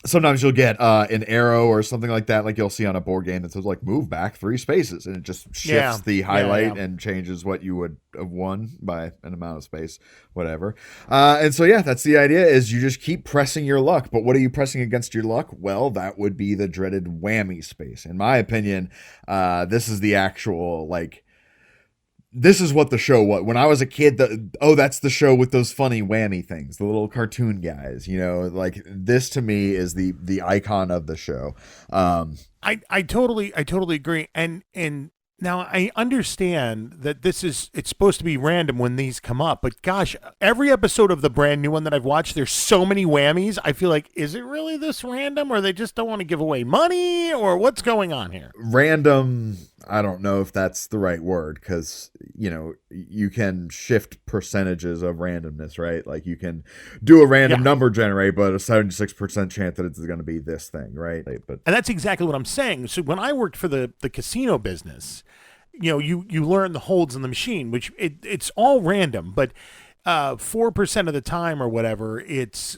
Speaker 3: Sometimes you'll get an arrow or something like that, like you'll see on a board game that says like move back 3 spaces, and it just shifts the highlight and changes what you would have won by an amount of space, whatever. And so yeah, that's the idea, is you just keep pressing your luck. But what are you pressing against your luck? Well, that would be the dreaded whammy space. In my opinion, this is the actual this is what the show was. When I was a kid, that's the show with those funny whammy things, the little cartoon guys, like this to me is the icon of the show.
Speaker 2: I totally agree. And now I understand that it's supposed to be random when these come up, but gosh, every episode of the brand new one that I've watched, there's so many whammies. I feel like, is it really this random, or they just don't want to give away money, or what's going on here?
Speaker 3: Random, I don't know if that's the right word, because you can shift percentages of randomness, right? Like you can do a random number generate, but a 76% chance that it's going to be this thing, right? And
Speaker 2: that's exactly what I'm saying. So when I worked for the casino business, you learn the holds in the machine, which it's all random, but 4% of the time or whatever, it's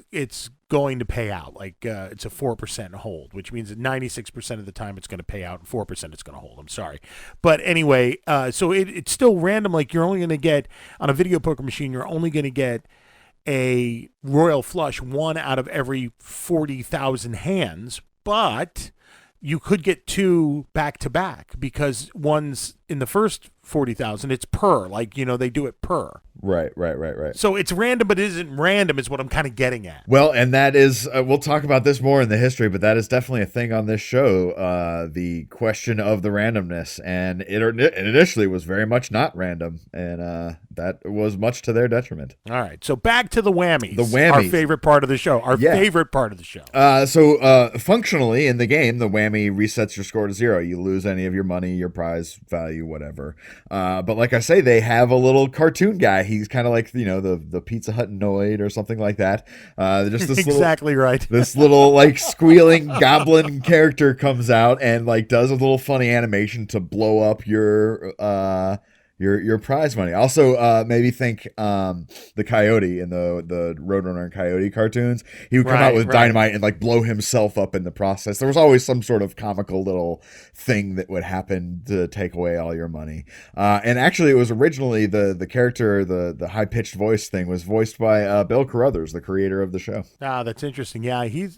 Speaker 2: going to pay out. Like it's a 4% hold, which means that 96% of the time it's going to pay out, and 4% it's going to hold. I'm sorry. But anyway, so it's still random. Like you're only going to get, on a video poker machine, you're only going to get a royal flush 1 out of every 40,000 hands, but you could get 2 back to back, because one's in the first 40,000, it's per, they do it per.
Speaker 3: Right.
Speaker 2: So it's random, but it isn't random, is what I'm kind of getting at.
Speaker 3: Well, and that is, we'll talk about this more in the history, but that is definitely a thing on this show, the question of the randomness. And it initially was very much not random, and that was much to their detriment.
Speaker 2: All right, so back to the whammies.
Speaker 3: The whammies.
Speaker 2: Our favorite part of the show. Favorite part of the show.
Speaker 3: So functionally, in the game, the whammy resets your score to 0. You lose any of your money, your prize value, whatever. But like I say, they have a little cartoon guy. He's kind of like, the Pizza Hut Noid or something like that. Just this
Speaker 2: exactly
Speaker 3: little,
Speaker 2: right.
Speaker 3: This little squealing goblin character comes out and does a little funny animation to blow up your prize money. Also, maybe think the Coyote in the Roadrunner and Coyote cartoons. He would come out with dynamite and blow himself up in the process. There was always some sort of comical little thing that would happen to take away all your money. And actually, it was originally the character, the high pitched voice thing was voiced by Bill Carruthers, the creator of the show.
Speaker 2: Ah, that's interesting. Yeah, he was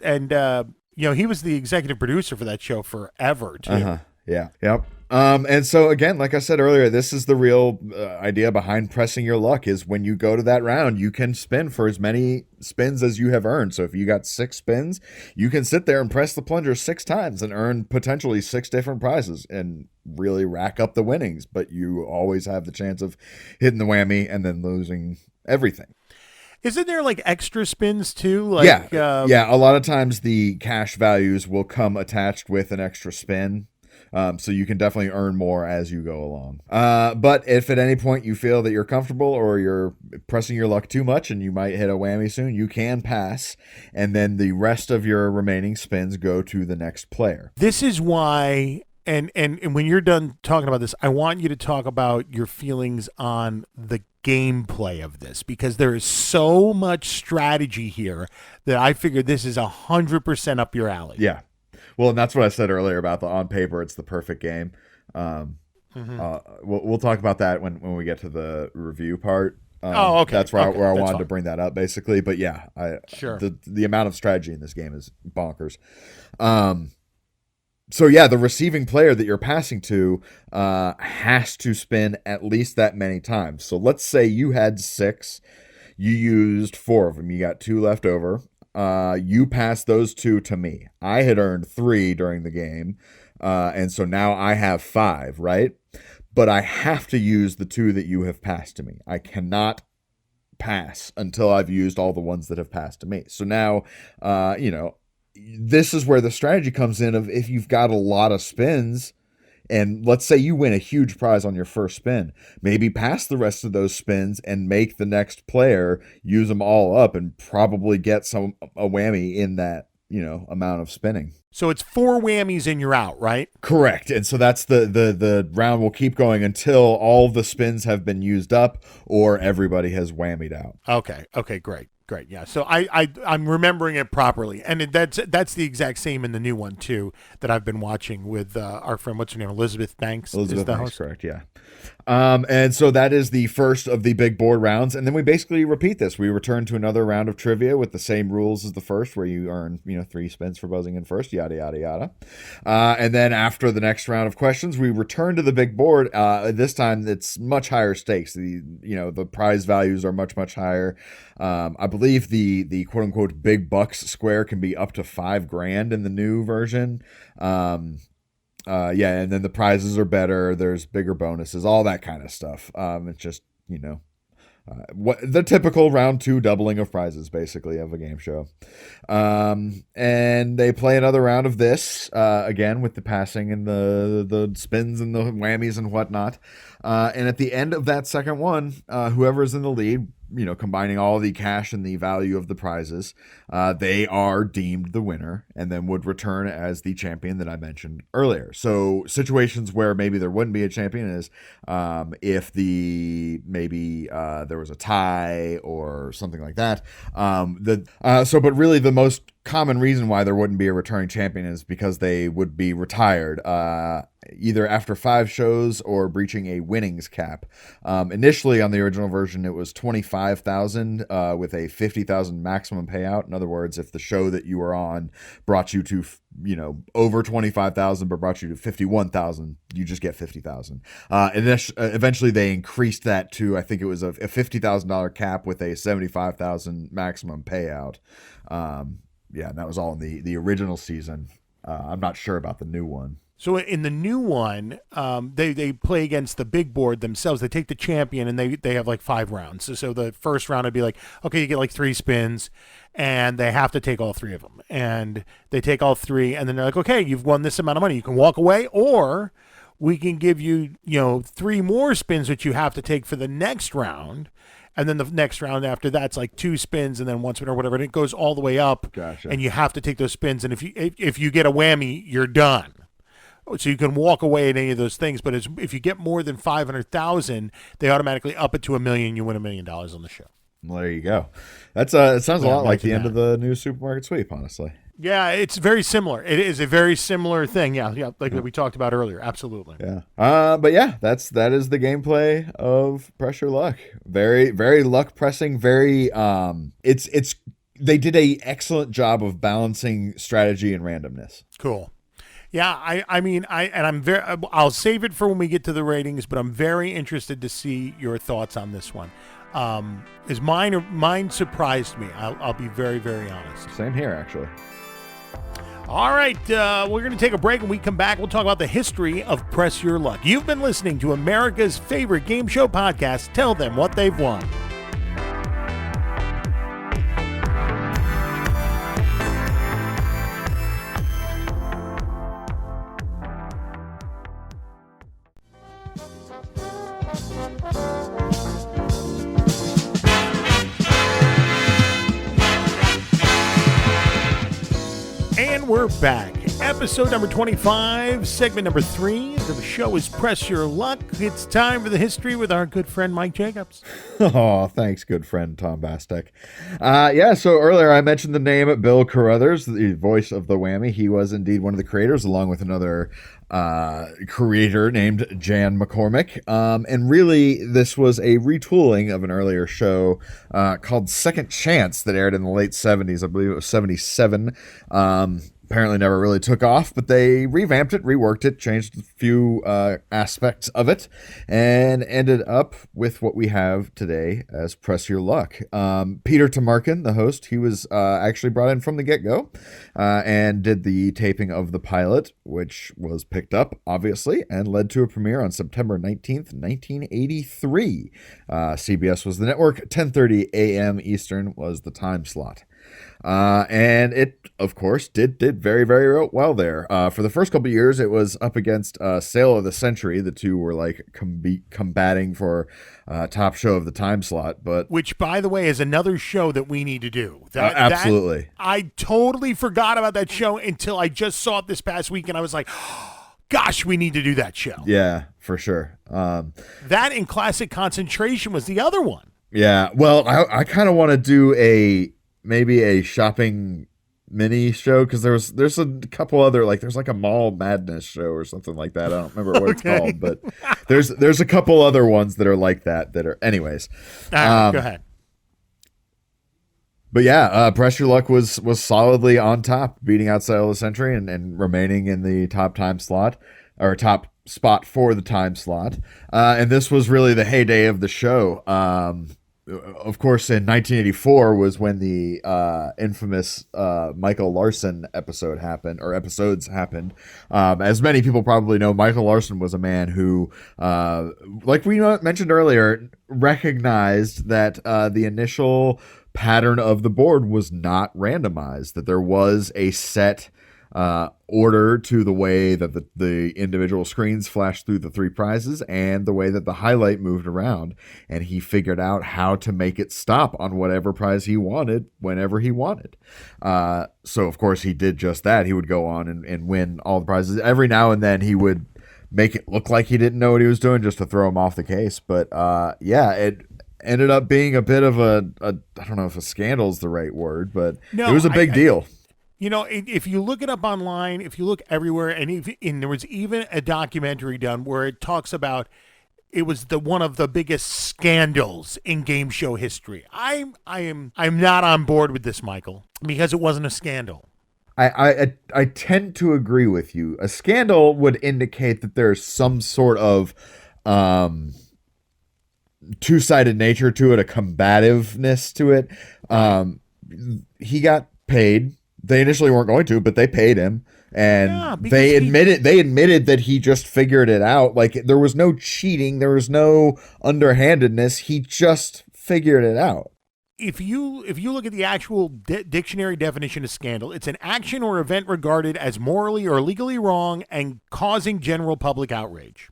Speaker 2: the executive producer for that show forever too.
Speaker 3: Yeah. Yep. And so again, like I said earlier, this is the real idea behind pressing your luck, is when you go to that round, you can spin for as many spins as you have earned. So if you got 6 spins, you can sit there and press the plunger 6 times and earn potentially 6 different prizes and really rack up the winnings. But you always have the chance of hitting the whammy and then losing everything.
Speaker 2: Isn't there extra spins too?
Speaker 3: Yeah. A lot of times the cash values will come attached with an extra spin. So you can definitely earn more as you go along. But if at any point you feel that you're comfortable or you're pressing your luck too much and you might hit a whammy soon, you can pass, and then the rest of your remaining spins go to the next player.
Speaker 2: This is why, and when you're done talking about this, I want you to talk about your feelings on the gameplay of this, because there is so much strategy here that I figured this is 100% up your alley.
Speaker 3: Yeah. Well, and that's what I said earlier about on paper, it's the perfect game. We'll talk about that when we get to the review part.
Speaker 2: Okay.
Speaker 3: That's where I wanted
Speaker 2: fine.
Speaker 3: to bring that up, basically. But yeah,
Speaker 2: sure.
Speaker 3: The amount of strategy in this game is bonkers. So yeah, the receiving player that you're passing to has to spin at least that many times. So let's say you had 6, you used 4 of them, you got 2 left over. You passed those 2 to me. I had earned 3 during the game, and so now I have 5, right? but I have to use the 2 that you have passed to me. I cannot pass until I've used all the ones that have passed to me. So now, this is where the strategy comes in of if you've got a lot of spins, and let's say you win a huge prize on your first spin, maybe pass the rest of those spins and make the next player use them all up and probably get a whammy in that, amount of spinning.
Speaker 2: So it's 4 whammies and you're out, right?
Speaker 3: Correct. And so that's the round will keep going until all the spins have been used up or everybody has whammied out.
Speaker 2: Okay, great. Yeah. So I'm remembering it properly. And that's the exact same in the new one too that I've been watching with our friend, what's her name? Elizabeth Banks.
Speaker 3: Elizabeth Banks, correct, yeah. And so that is the first of the big board rounds, and then we basically repeat this. We return to another round of trivia with the same rules as the first, where you earn 3 spins for buzzing in first, yada yada yada. And then after the next round of questions, we return to the big board. This time it's much higher stakes. The prize values are much higher. I believe the quote unquote big bucks square can be up to $5,000 in the new version. And then the prizes are better. There's bigger bonuses, all that kind of stuff. It's just, what the typical round 2 doubling of prizes, basically, of a game show. And they play another round of this, again, with the passing and the spins and the whammies and whatnot. And at the end of that second one, whoever's in the lead, combining all the cash and the value of the prizes, they are deemed the winner and then would return as the champion that I mentioned earlier. So situations where maybe there wouldn't be a champion is if there was a tie or something like that. But really the most common reason why there wouldn't be a returning champion is because they would be retired either after 5 shows or breaching a winnings cap. Initially on the original version it was 25,000 with a 50,000 maximum payout. In other words, if the show that you were on brought you to over 25,000 but brought you to 51,000, you just get 50,000. Eventually they increased that to, I think it was a $50,000 cap with a 75,000 maximum payout. And that was all in the original season. I'm not sure about the new one.
Speaker 2: So in the new one, they play against the big board themselves. They take the champion and they have like 5 rounds. So the first round would be like, okay, you get like 3 spins and they have to take all 3 of them. And they take all 3 and then they're like, okay, you've won this amount of money. You can walk away, or we can give you, 3 more spins that you have to take for the next round. And then the next round after that's like 2 spins and then 1 spin or whatever. And it goes all the way up. Gotcha. And you have to take those spins. And if you get a whammy, you're done. So you can walk away at any of those things, but if you get more than 500,000, they automatically up it to $1 million. You win $1 million on the show.
Speaker 3: Well, there you go. That's it sounds a lot like the end of the new supermarket sweep, honestly.
Speaker 2: Yeah, it's very similar. It is a very similar thing. Yeah, like we talked about earlier. Absolutely.
Speaker 3: Yeah. But yeah, that is the gameplay of Press Your Luck. Very, very luck pressing. Very. They did a excellent job of balancing strategy and randomness.
Speaker 2: Cool. Yeah, I'll save it for when we get to the ratings, but I'm very interested to see your thoughts on this one. Mine surprised me. I'll be very, very honest.
Speaker 3: Same here, actually.
Speaker 2: All right, we're going to take a break. When we come back, we'll talk about the history of Press Your Luck. You've been listening to America's favorite game show podcast, Tell Them What They've Won. And we're back. Episode number 25, segment number 3. The show is Press Your Luck. It's time for the history with our good friend Mike Jacobs.
Speaker 3: Oh, thanks, good friend Tom Bastek. So earlier I mentioned the name Bill Carruthers, the voice of the Whammy. He was indeed one of the creators, along with another creator named Jan McCormick. And really, this was a retooling of an earlier show called Second Chance that aired in the late 70s. I believe it was 77. apparently never really took off, but they revamped it, reworked it, changed a few aspects of it, and ended up with what we have today as Press Your Luck. Peter Tamarkin, the host, he was actually brought in from the get-go and did the taping of the pilot, which was picked up, obviously, and led to a premiere on September 19th, 1983. CBS was the network. 10:30 a.m. Eastern was the time slot. And it, of course, did very, very well there. For the first couple of years, it was up against Sale of the Century. The two were like combating for top show of the time slot. But
Speaker 2: which, by the way, is another show that we need to do.
Speaker 3: Absolutely.
Speaker 2: I totally forgot about that show until I just saw it this past week, and I was like, gosh, we need to do that show.
Speaker 3: Yeah, for sure.
Speaker 2: That and Classic Concentration was the other one.
Speaker 3: Yeah, well, I kind of want to do maybe a shopping mini show, because there's a couple other, like there's like a Mall Madness show or something like that. I don't remember what it's called, but there's a couple other ones that are like that are anyways.
Speaker 2: All right, go ahead.
Speaker 3: But yeah, Press Your Luck was solidly on top, beating out Sale of the Century and remaining in the top time slot, or top spot for the time slot. And this was really the heyday of the show. Of course, in 1984 was when the infamous Michael Larson episodes happened. As many people probably know, Michael Larson was a man who, like we mentioned earlier, recognized that the initial pattern of the board was not randomized, that there was a set order to the way that the individual screens flashed through the three prizes and the way that the highlight moved around, and he figured out how to make it stop on whatever prize he wanted whenever he wanted. So of course he did just that. He would go on and win all the prizes. Every now and then he would make it look like he didn't know what he was doing just to throw him off the case. But yeah, it ended up being a bit of a I don't know if a scandal is the right word, but it was a big deal.
Speaker 2: You know, if you look it up online, if you look everywhere, and there was even a documentary done where it talks about it was one of the biggest scandals in game show history. I'm not on board with this, Michael, because it wasn't a scandal.
Speaker 3: I tend to agree with you. A scandal would indicate that there's some sort of two-sided nature to it, a combativeness to it. He got paid. They initially weren't going to, but they paid him, and they admitted that he just figured it out. Like, there was no cheating, there was no underhandedness. He just figured it out.
Speaker 2: If you look at the actual dictionary definition of scandal, it's an action or event regarded as morally or legally wrong and causing general public outrage.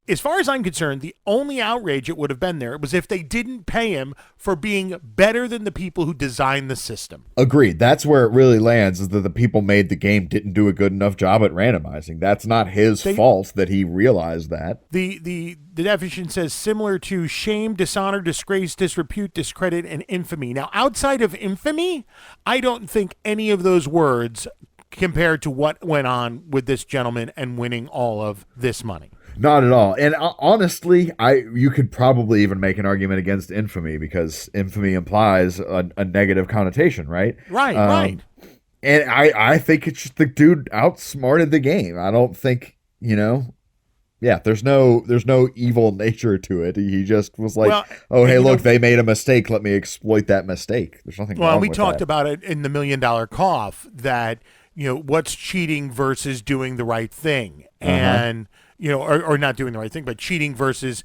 Speaker 2: As far as I'm concerned, the only outrage it would have been there was if they didn't pay him for being better than the people who designed the system.
Speaker 3: Agreed. That's where it really lands, is that the people made the game didn't do a good enough job at randomizing. That's not his fault that he realized that.
Speaker 2: The definition says similar to shame, dishonor, disgrace, disrepute, discredit, and infamy. Now, outside of infamy, I don't think any of those words compared to what went on with this gentleman and winning all of this money.
Speaker 3: Not at all. And honestly, you could probably even make an argument against infamy, because infamy implies a negative connotation, right?
Speaker 2: Right, right.
Speaker 3: And I think it's just the dude outsmarted the game. I don't think, there's no evil nature to it. He just was like, hey, look, they made a mistake. Let me exploit that mistake. There's nothing wrong with that. Well,
Speaker 2: we talked about it in the $1 Million Cough that, what's cheating versus doing the right thing. And or not doing the right thing, but cheating versus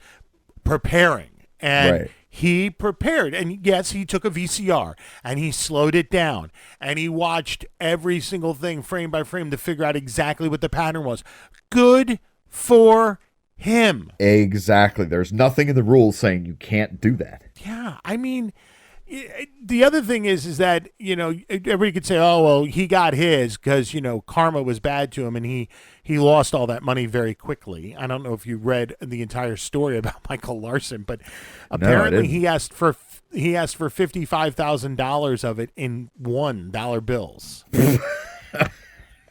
Speaker 2: preparing. And he prepared. And yes, he took a VCR and he slowed it down and he watched every single thing frame by frame to figure out exactly what the pattern was. Good for him.
Speaker 3: Exactly. There's nothing in the rules saying you can't do that.
Speaker 2: Yeah. I mean, the other thing is that, everybody could say, oh, well, he got his because, karma was bad to him and he lost all that money very quickly. I don't know if you read the entire story about Michael Larson, but apparently he asked for $55,000 of it in $1 bills.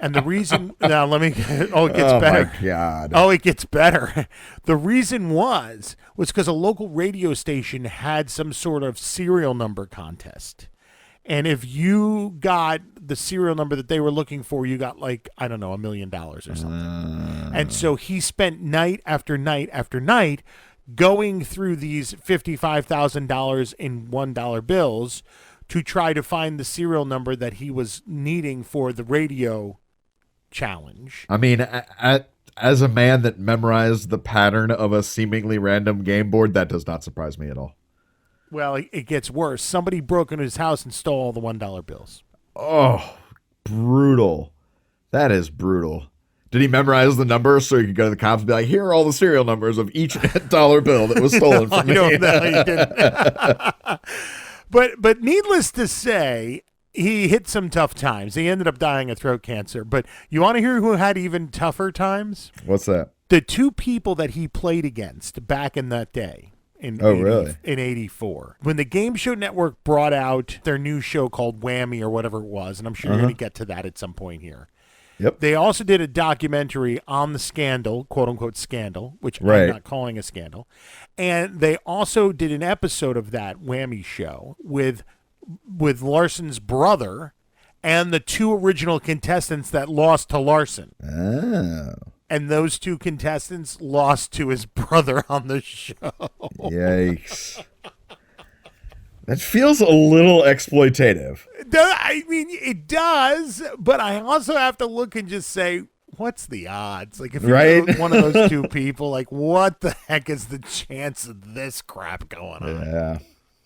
Speaker 2: And the reason, now let me, it gets better.
Speaker 3: My God.
Speaker 2: Oh, it gets better. The reason was because a local radio station had some sort of serial number contest. And if you got the serial number that they were looking for, you got like, I don't know, $1 million or something. And so he spent night after night after night going through these $55,000 in $1 bills to try to find the serial number that he was needing for the radio challenge.
Speaker 3: I mean, as a man that memorized the pattern of a seemingly random game board, that does not surprise me at all.
Speaker 2: Well, it gets worse. Somebody broke into his house and stole all the $1 bills.
Speaker 3: Oh, brutal. That is brutal. Did he memorize the numbers so he could go to the cops and be like, here are all the serial numbers of each $1 bill that was stolen from me?
Speaker 2: I don't know. He didn't. But needless to say, he hit some tough times. He ended up dying of throat cancer. But you want to hear who had even tougher times?
Speaker 3: What's that?
Speaker 2: The two people that he played against back in that day.
Speaker 3: Really?
Speaker 2: In 84. When the Game Show Network brought out their new show called Whammy or whatever it was, and I'm sure you're going to get to that at some point here.
Speaker 3: Yep.
Speaker 2: They also did a documentary on the scandal, quote-unquote scandal, which
Speaker 3: Right.
Speaker 2: I'm not calling a scandal. And they also did an episode of that Whammy show with Larson's brother and the two original contestants that lost to Larson.
Speaker 3: Oh.
Speaker 2: And those two contestants lost to his brother on the show.
Speaker 3: Yikes. That feels a little exploitative.
Speaker 2: I mean, it does, but I also have to look and just say, what's the odds? Like, if you're
Speaker 3: Right?
Speaker 2: one of those two people, like, what the heck is the chance of this crap going on?
Speaker 3: Yeah.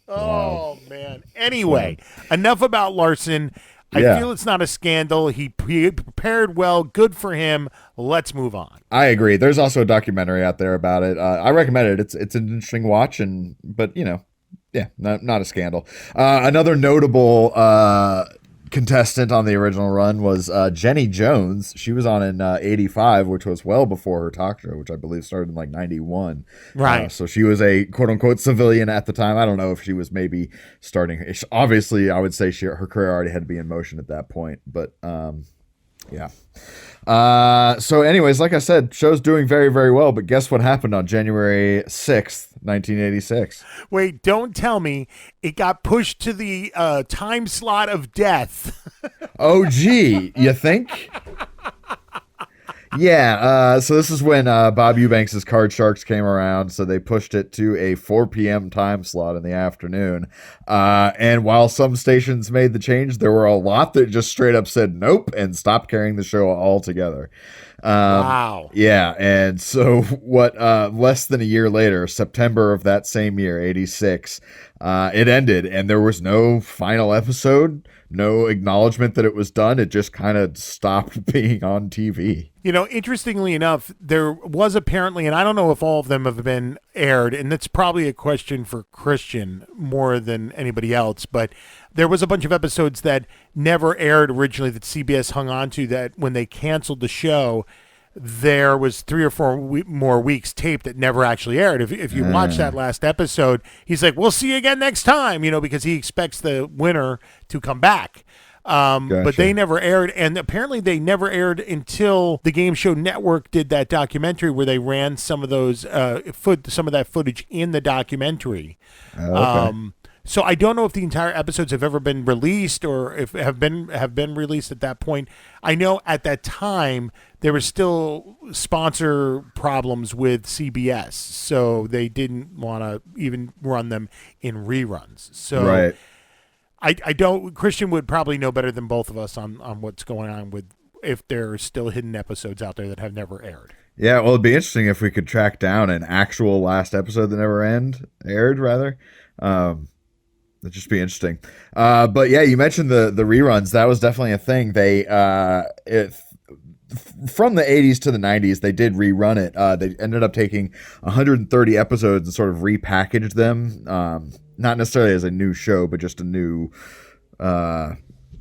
Speaker 2: Oh, man. Anyway, enough about Larson. I
Speaker 3: Yeah.
Speaker 2: feel it's not a scandal. He prepared well. Good for him. Let's move on.
Speaker 3: I agree. There's also a documentary out there about it. I recommend it. It's an interesting watch, but you know, yeah, not a scandal. Another notable contestant on the original run was Jenny Jones. She was on in 85, which was well before her talk show, which I believe started in like 91.
Speaker 2: Right.
Speaker 3: So she was a quote unquote civilian at the time. I don't know if she was maybe starting. Obviously, I would say her career already had to be in motion at that point. But yeah. So anyways, like I said, show's doing very, very well. But guess what happened on January 6th, 1986?
Speaker 2: Wait, don't tell me it got pushed to the time slot of death.
Speaker 3: Oh, gee, you think? Yeah, so this is when Bob Eubanks' Card Sharks came around, so they pushed it to a 4 p.m. time slot in the afternoon. And while some stations made the change, there were a lot that just straight up said nope and stopped carrying the show altogether.
Speaker 2: Wow.
Speaker 3: Yeah, and so what? Less than a year later, September of that same year, 86, it ended, and there was no final episode, no acknowledgement that it was done. It just kind of stopped being on TV.
Speaker 2: You know, interestingly enough, there was apparently, and I don't know if all of them have been aired, and that's probably a question for Christian more than anybody else, but there was a bunch of episodes that never aired originally that CBS hung on to, that when they canceled the show, there was 3 or 4 more weeks taped that never actually aired. If you watch that last episode, he's like, we'll see you again next time, you know, because he expects the winner to come back. But they never aired, and apparently they never aired until the Game Show Network did that documentary where they ran some of those some of that footage in the documentary.
Speaker 3: Okay.
Speaker 2: So I don't know if the entire episodes have ever been released or if have been released at that point. I know at that time there were still sponsor problems with CBS, so they didn't want to even run them in reruns. So
Speaker 3: Right.
Speaker 2: I don't. Christian would probably know better than both of us on what's going on with if there are still hidden episodes out there that have never aired.
Speaker 3: Yeah, well, it'd be interesting if we could track down an actual last episode that never aired, rather. That'd just be interesting. But yeah, you mentioned the reruns. That was definitely a thing. They from the 80s to the 90s, they did rerun it. They ended up taking 130 episodes and sort of repackaged them. Not necessarily as a new show, but just a new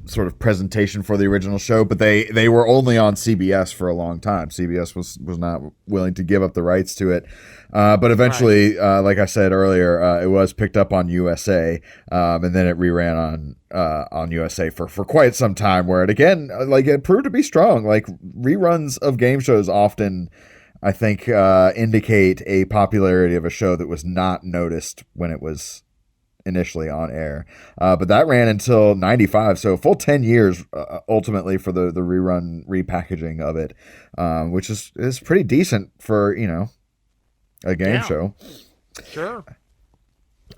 Speaker 3: sort of presentation for the original show. But they were only on CBS for a long time. CBS was not willing to give up the rights to it. But eventually, like I said earlier, it was picked up on USA, and then it reran on USA for quite some time, where it proved to be strong. Like, reruns of game shows often, I think, indicate a popularity of a show that was not noticed when it was initially on air. But that ran until 95, so a full 10 years ultimately for the rerun repackaging of it, which is pretty decent for, a game show.
Speaker 2: Sure.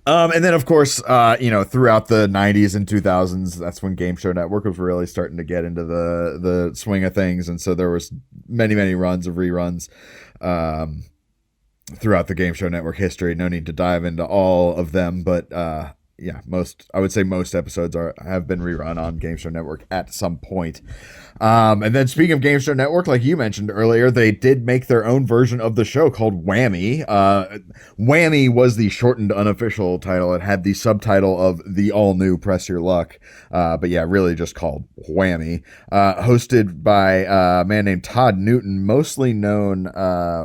Speaker 3: And then, of course, throughout the 90s and 2000s, that's when Game Show Network was really starting to get into the swing of things. And so there was many, many runs of reruns throughout the Game Show Network history. No need to dive into all of them, but I would say most episodes have been rerun on Game Show Network at some point. And then speaking of Game Show Network, like you mentioned earlier, they did make their own version of the show called Whammy. Whammy was the shortened unofficial title. It had the subtitle of The All New Press Your Luck. But yeah, really just called Whammy. Hosted by a man named Todd Newton, mostly known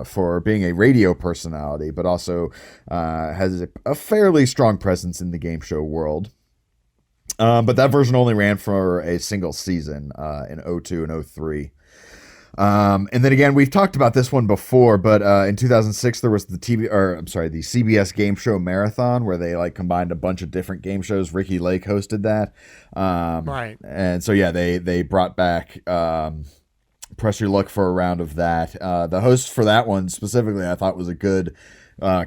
Speaker 3: for being a radio personality, but also has a fairly strong presence in the game show world. But that version only ran for a single season in 02 and 03. And then again, we've talked about this one before, but in 2006 there was the CBS Game Show Marathon, where they combined a bunch of different game shows. Ricky Lake hosted that.
Speaker 2: Right.
Speaker 3: And so yeah, they brought back Press Your Luck for a round of that. The host for that one specifically, I thought was a good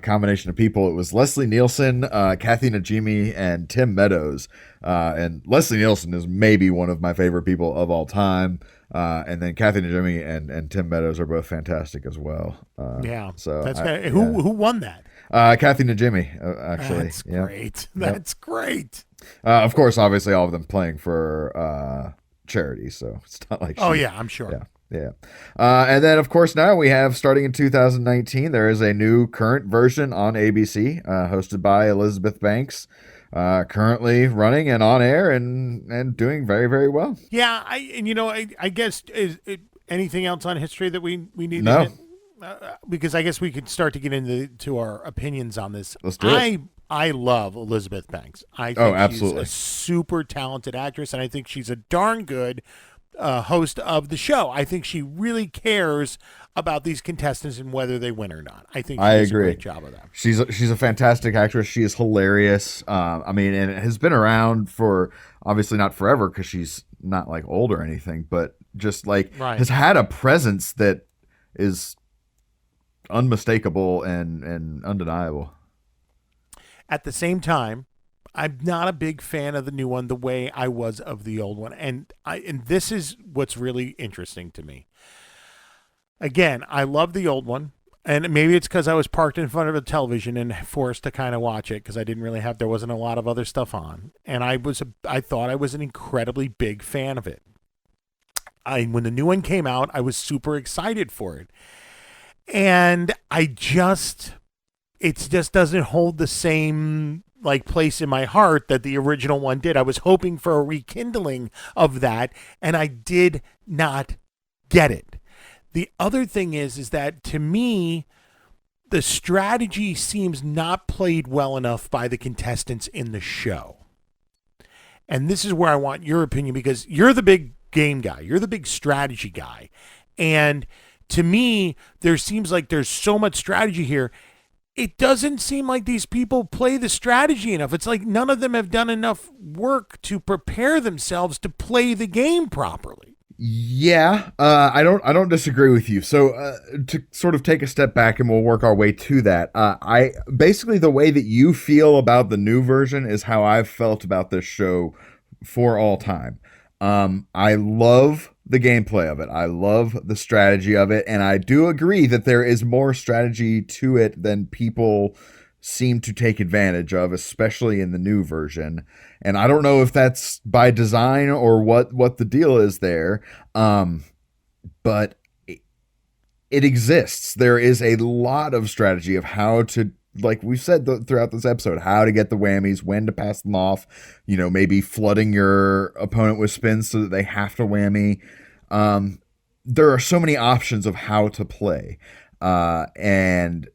Speaker 3: combination of people. It was Leslie Nielsen, Kathy Najimy, and Tim Meadows. And Leslie Nielsen is maybe one of my favorite people of all time. And then Kathy Najimy and Tim Meadows are both fantastic as well.
Speaker 2: So that's who won that?
Speaker 3: Kathy Najimy, actually.
Speaker 2: That's great. That's great.
Speaker 3: Of course, obviously, all of them playing for charity, so it's not like
Speaker 2: I'm sure.
Speaker 3: Yeah. And then, of course, now we have, starting in 2019, there is a new current version on ABC, hosted by Elizabeth Banks, currently running and on air and doing very, very well.
Speaker 2: Yeah, I guess, is anything else on history that we need
Speaker 3: No.
Speaker 2: to hit? Because I guess we could start to get into our opinions on this.
Speaker 3: Let's do it.
Speaker 2: I love Elizabeth Banks. I think
Speaker 3: absolutely.
Speaker 2: she's a super talented actress, and I think she's a darn good host of the show. I think she really cares about these contestants and whether they win or not. I think she does a great job of that.
Speaker 3: She's a fantastic actress. She is hilarious. And it has been around for, obviously not forever because she's not old or anything, but just has had a presence that is unmistakable and undeniable.
Speaker 2: At the same time, I'm not a big fan of the new one the way I was of the old one. And this is what's really interesting to me. Again, I love the old one. And maybe it's because I was parked in front of a television and forced to kind of watch it because there wasn't a lot of other stuff on. And I thought I was an incredibly big fan of it. When the new one came out, I was super excited for it. And it just doesn't hold the same place in my heart that the original one did. I was hoping for a rekindling of that, and I did not get it. The other thing is that to me, the strategy seems not played well enough by the contestants in the show. And this is where I want your opinion, because you're the big game guy. You're the big strategy guy. And to me, there seems like there's so much strategy here. It doesn't seem like these people play the strategy enough. It's like none of them have done enough work to prepare themselves to play the game properly.
Speaker 3: Yeah, I don't disagree with you. So to sort of take a step back, and we'll work our way to that. I basically, the way that you feel about the new version is how I've felt about this show for all time. I love the gameplay of it. I love the strategy of it. And I do agree that there is more strategy to it than people seem to take advantage of, especially in the new version. And I don't know if that's by design or what the deal is there. But it exists. There is a lot of strategy of how to, like we've said throughout this episode, how to get the whammies, when to pass them off, maybe flooding your opponent with spins so that they have to whammy. There are so many options of how to play. And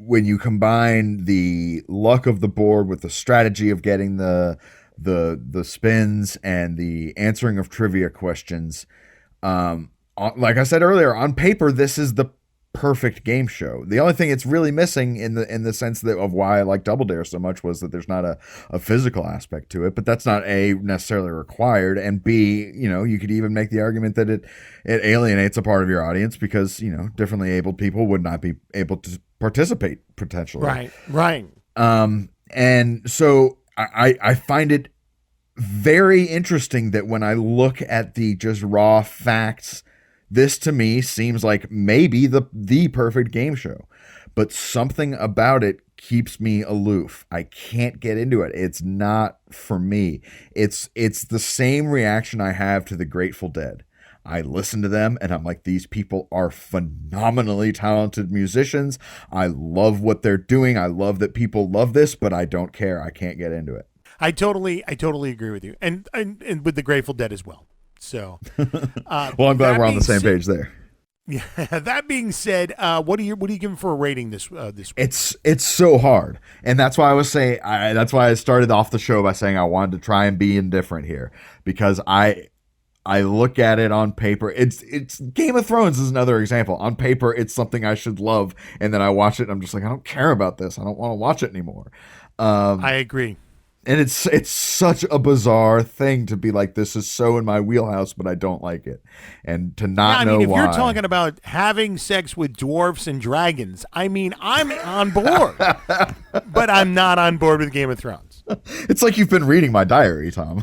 Speaker 3: when you combine the luck of the board with the strategy of getting the spins and the answering of trivia questions, like I said earlier, on paper, this is the perfect game show. The only thing it's really missing in the sense that of why I like Double Dare so much was that there's not a physical aspect to it, but that's not A, necessarily required, and B, you could even make the argument that it alienates a part of your audience because, differently abled people would not be able to participate potentially.
Speaker 2: Right.
Speaker 3: And so I find it very interesting that when I look at the just raw facts, this to me seems like maybe the perfect game show, but something about it keeps me aloof. I can't get into it. It's not for me. It's the same reaction I have to the Grateful Dead. I listen to them and I'm like, these people are phenomenally talented musicians. I love what they're doing. I love that people love this, but I don't care. I can't get into it.
Speaker 2: I totally agree with you, and with the Grateful Dead as well. So,
Speaker 3: well, I'm glad we're on the same page there.
Speaker 2: Yeah. That being said, what do you give for a rating this week?
Speaker 3: It's so hard, and that's why I was saying. That's why I started off the show by saying I wanted to try and be indifferent here because I look at it on paper. It's Game of Thrones is another example. On paper, it's something I should love, and then I watch it, and I'm just like, I don't care about this. I don't want to watch it anymore.
Speaker 2: I agree.
Speaker 3: And it's such a bizarre thing to be like, this is so in my wheelhouse, but I don't like it. And to not know why.
Speaker 2: If you're talking about having sex with dwarfs and dragons, I'm on board. But I'm not on board with Game of Thrones.
Speaker 3: It's like you've been reading my diary, Tom.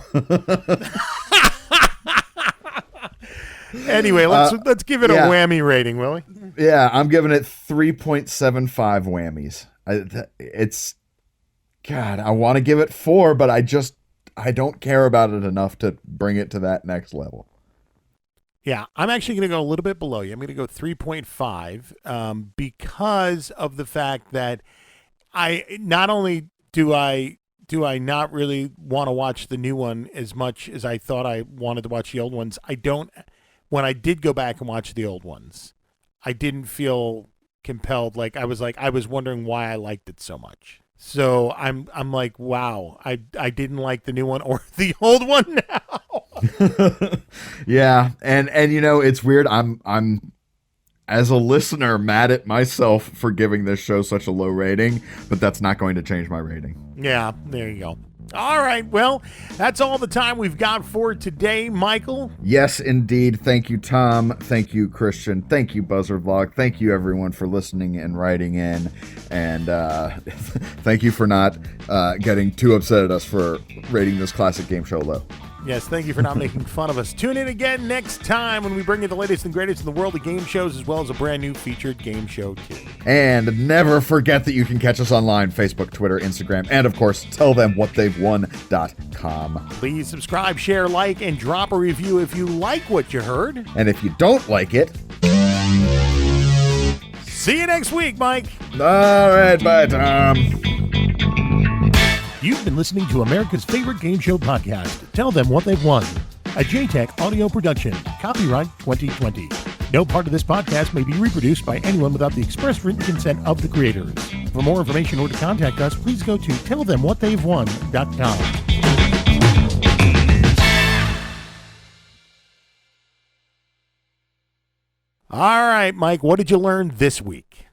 Speaker 2: Anyway, let's give it a whammy rating, will we?
Speaker 3: Yeah, I'm giving it 3.75 whammies. It's... God, I want to give it 4, but I don't care about it enough to bring it to that next level.
Speaker 2: Yeah, I'm actually going to go a little bit below you. I'm going to go 3.5 because of the fact that not only do I not really want to watch the new one as much as I thought I wanted to watch the old ones. When I did go back and watch the old ones, I didn't feel compelled. I was wondering why I liked it so much. So I'm like, wow, I didn't like the new one or the old one now.
Speaker 3: Yeah, and it's weird. I'm as a listener mad at myself for giving this show such a low rating, but that's not going to change my rating.
Speaker 2: Yeah, there you go. All right, well, that's all the time we've got for today, Michael.
Speaker 3: Yes, indeed. Thank you, Tom. Thank you, Christian. Thank you, Buzzer Vlog. Thank you, everyone, for listening and writing in. And thank you for not getting too upset at us for rating this classic game show low.
Speaker 2: Yes, thank you for not making fun of us. Tune in again next time when we bring you the latest and greatest in the world of game shows, as well as a brand new featured game show, too.
Speaker 3: And never forget that you can catch us online, Facebook, Twitter, Instagram, and, of course, tellthemwhatthey'vewon.com.
Speaker 2: Please subscribe, share, like, and drop a review if you like what you heard.
Speaker 3: And if you don't like it...
Speaker 2: See you next week, Mike.
Speaker 3: All right, bye, Tom.
Speaker 2: You've been listening to America's favorite game show podcast, Tell Them What They've Won, a JTech audio production, copyright 2020. No part of this podcast may be reproduced by anyone without the express written consent of the creators. For more information or to contact us, please go to tellthemwhatthey'vewon.com. All right, Mike, what did you learn this week?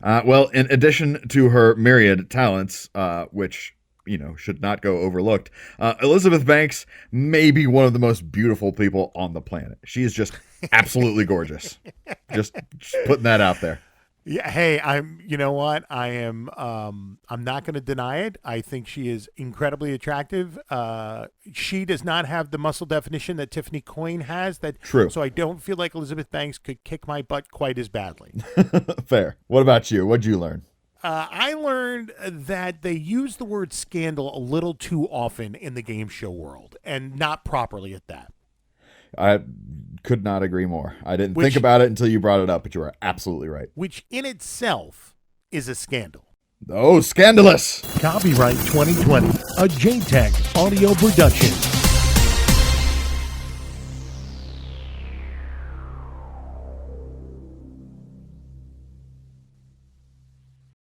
Speaker 3: Well, in addition to her myriad talents, which... should not go overlooked. Elizabeth Banks may be one of the most beautiful people on the planet. She is just absolutely gorgeous. Just putting that out there.
Speaker 2: Yeah. Hey, you know what? I'm not going to deny it. I think she is incredibly attractive. She does not have the muscle definition that Tiffany Coyne has.
Speaker 3: True.
Speaker 2: So I don't feel like Elizabeth Banks could kick my butt quite as badly.
Speaker 3: Fair. What about you? What'd you learn?
Speaker 2: I learned that they use the word scandal a little too often in the game show world, and not properly at that.
Speaker 3: I could not agree more. I didn't think about it until you brought it up, but you are absolutely right.
Speaker 2: Which in itself is a scandal.
Speaker 3: Oh, scandalous!
Speaker 2: Copyright 2020, a JTech audio production.